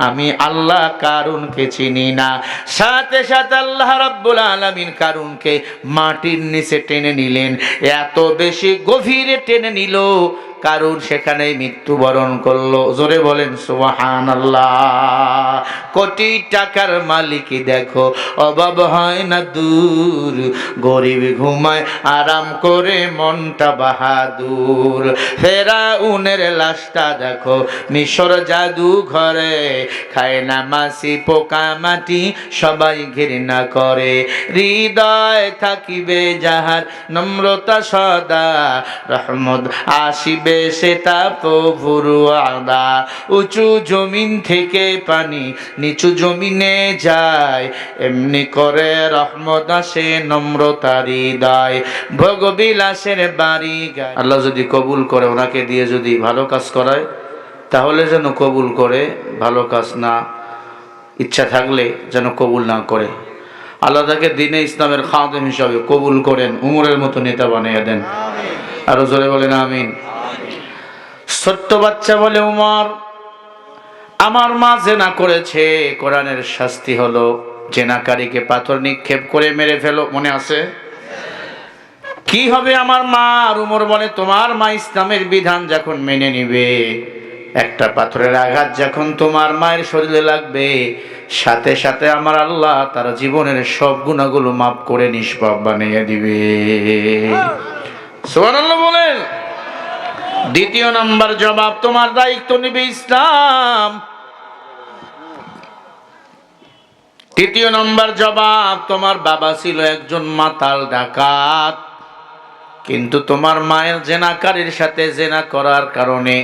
আমি আল্লাহ কারুনকে চিনি না। সাথে সাথে আল্লাহ রব্বুল আলামিন কারুনকে মাটির নিচে টেনে নিলেন। এত বেশি গভীরে টেনে নিল, কারুন সেখানে মৃত্যুবরণ করলো। জোরে বলেন সুবহানাল্লাহ। কোটি টাকার মালিক দেখো, অভাব হয় না দূর, গরিব ঘুমায় আরাম করে মনটা বাহাদুর। ফেরাউনের লাশটা দেখো মিশর জাদু ঘরে, খায় না মাছি পোকা মাটি, সবাই ঘৃণা করে। হৃদয় থাকিবে যাহার নম্রতা সদা, রহমত আসিবে সেটা প্রভুর ওয়াদা। উঁচু জমিন থেকে পানি নিচু জমিনে যায়, এমনি করে রহমত আসে নম্রতার হৃদয়। ভোগবিলাসের বাড়ি গায়। আল্লাহ যদি কবুল করে, ওনাকে দিয়ে যদি ভালো কাজ করায়, তাহলে যেন কবুল করে, ভালো কাজ না ইচ্ছা থাকলে যেন কবুল না করে। আল্লাহ তাকে দ্বীনে ইসলামের খাদেম হিসাবে কবুল করেন, উমরের মতো নেতা বানিয়ে দেন। আরো জোরে বলেন আমিন। ছোট্ট বাচ্চা বলে, উমর, আমার মা জেনা করেছে, কোরআনের শাস্তি হলো জেনাকারীকে পাথর নিক্ষেপ করে মেরে ফেলো। মনে আছে? কি হবে আমার মা? আর উমর বলে, তোমার মা ইসলামের বিধান যখন মেনে নিবে, একটা পাথরের আঘাত যখন তোমার মায়ের শরীরে লাগবে, সাথে সাথে আমার আল্লাহ তার জীবনের সব গুনাহগুলো মাফ করে নিষ্পাপ বানিয়ে দিবে। সুবহানাল্লাহ বলেন। দ্বিতীয় নাম্বার জবাব, তোমার দায়িত্ব নিবে ইসলাম। তৃতীয় নম্বর জবাব, তোমার বাবা ছিল একজন মাতাল ডাকাত, কিন্তু তোমার মায়ের জেনাকারীর সাথে জেনা করার কারণে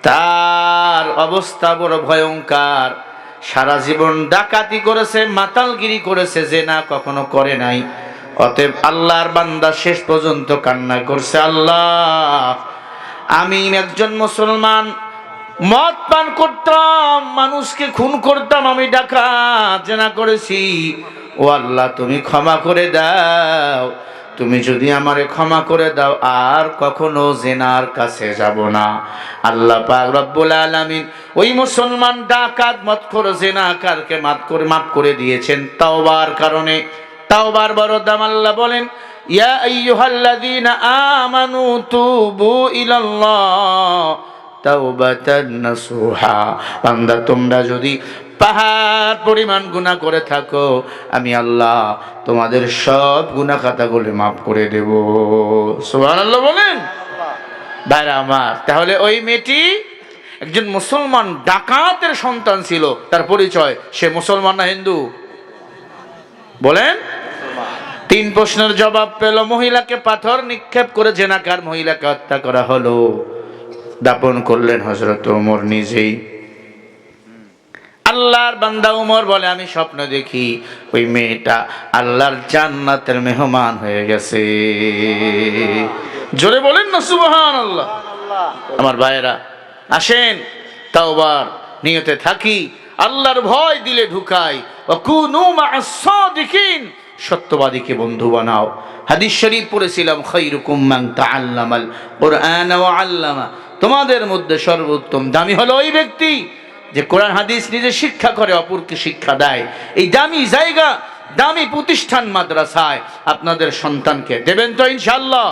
তার অবস্থা বড় ভয়ঙ্কর। সারা জীবন ডাকাতি করেছে, মাতালগিরি করেছে, জেনা কখনো করে নাই। অতএব আল্লাহর বান্দা শেষ পর্যন্ত কান্না করছে, আল্লাহ, আমি একজন মুসলমান, মদ পান করতাম, মানুষকে খুন করতাম, আমি ডাকাত, জেনা করেছি। ও আল্লাহ, তুমি ক্ষমা করে দাও। তুমি যদি আমারে ক্ষমা করে দাও, আর কখনো জেনার কাছে যাব না। আল্লাহ পাক রব্বুল আলামিন ওই মুসলমান ডাকাত মদখোর জেনাকারকে মাফ করে দিয়েছেন তাওবার কারণে। তাওবার বড় দাম। আল্লাহ বলেন, ইয়া আইয়ুহাল্লাযীনা আমানু তুবু ইলাল্লাহ তাওবাতান নাসুহা। বান্দা, তোমরা যদি পাহাড় পরিমাণ গুনাহ করে থাকো, আমি আল্লাহ তোমাদের সব গুনাহ খাতাগুলো মাফ করে দেব। সুবহানাল্লাহ বলেন। ভাইরা আমার, তাহলে ওই মেয়েটি একজন মুসলমান ডাকাতের সন্তান ছিল। তার পরিচয়, সে মুসলমান না হিন্দু? বলেন। 3 প্রশ্নের জবাব পেল। মহিলাকে পাথর নিক্ষেপ করে জেনাকার মহিলাকে হত্যা করা হলো। দাপন করলেন হযরত ওমর নিজেই। আল্লাহর বান্দা ওমর বলে, আমি স্বপ্ন দেখি ওই মেয়েটা আল্লাহর জান্নাতের মেহমান হয়ে গেছে। জোরে বলেন না সুবহানাল্লাহ। আমার ভাইয়েরা, আসেন তাওবার নিয়তে থাকি, আল্লাহর ভয় দিলে ঢুকাই। ওয়াকুনু মা'আস সাদিকিন, সত্যবাদীকে বন্ধু বানাও। হাদিস শরীফ পড়েছিলাম, খায়রুকুম মান তাআল্লামাল কুরআন ওয়া আল্লামা, তোমাদের মধ্যে সর্বোত্তম দামি হলো ওই ব্যক্তি যে কোরআন হাদিস নিজে শিক্ষা করে, অপরকে শিক্ষা দেয়। এই দামি জায়গা, দামি প্রতিষ্ঠান মাদ্রাসায় আপনাদের সন্তানকে দেবেন তো ইনশাআল্লাহ?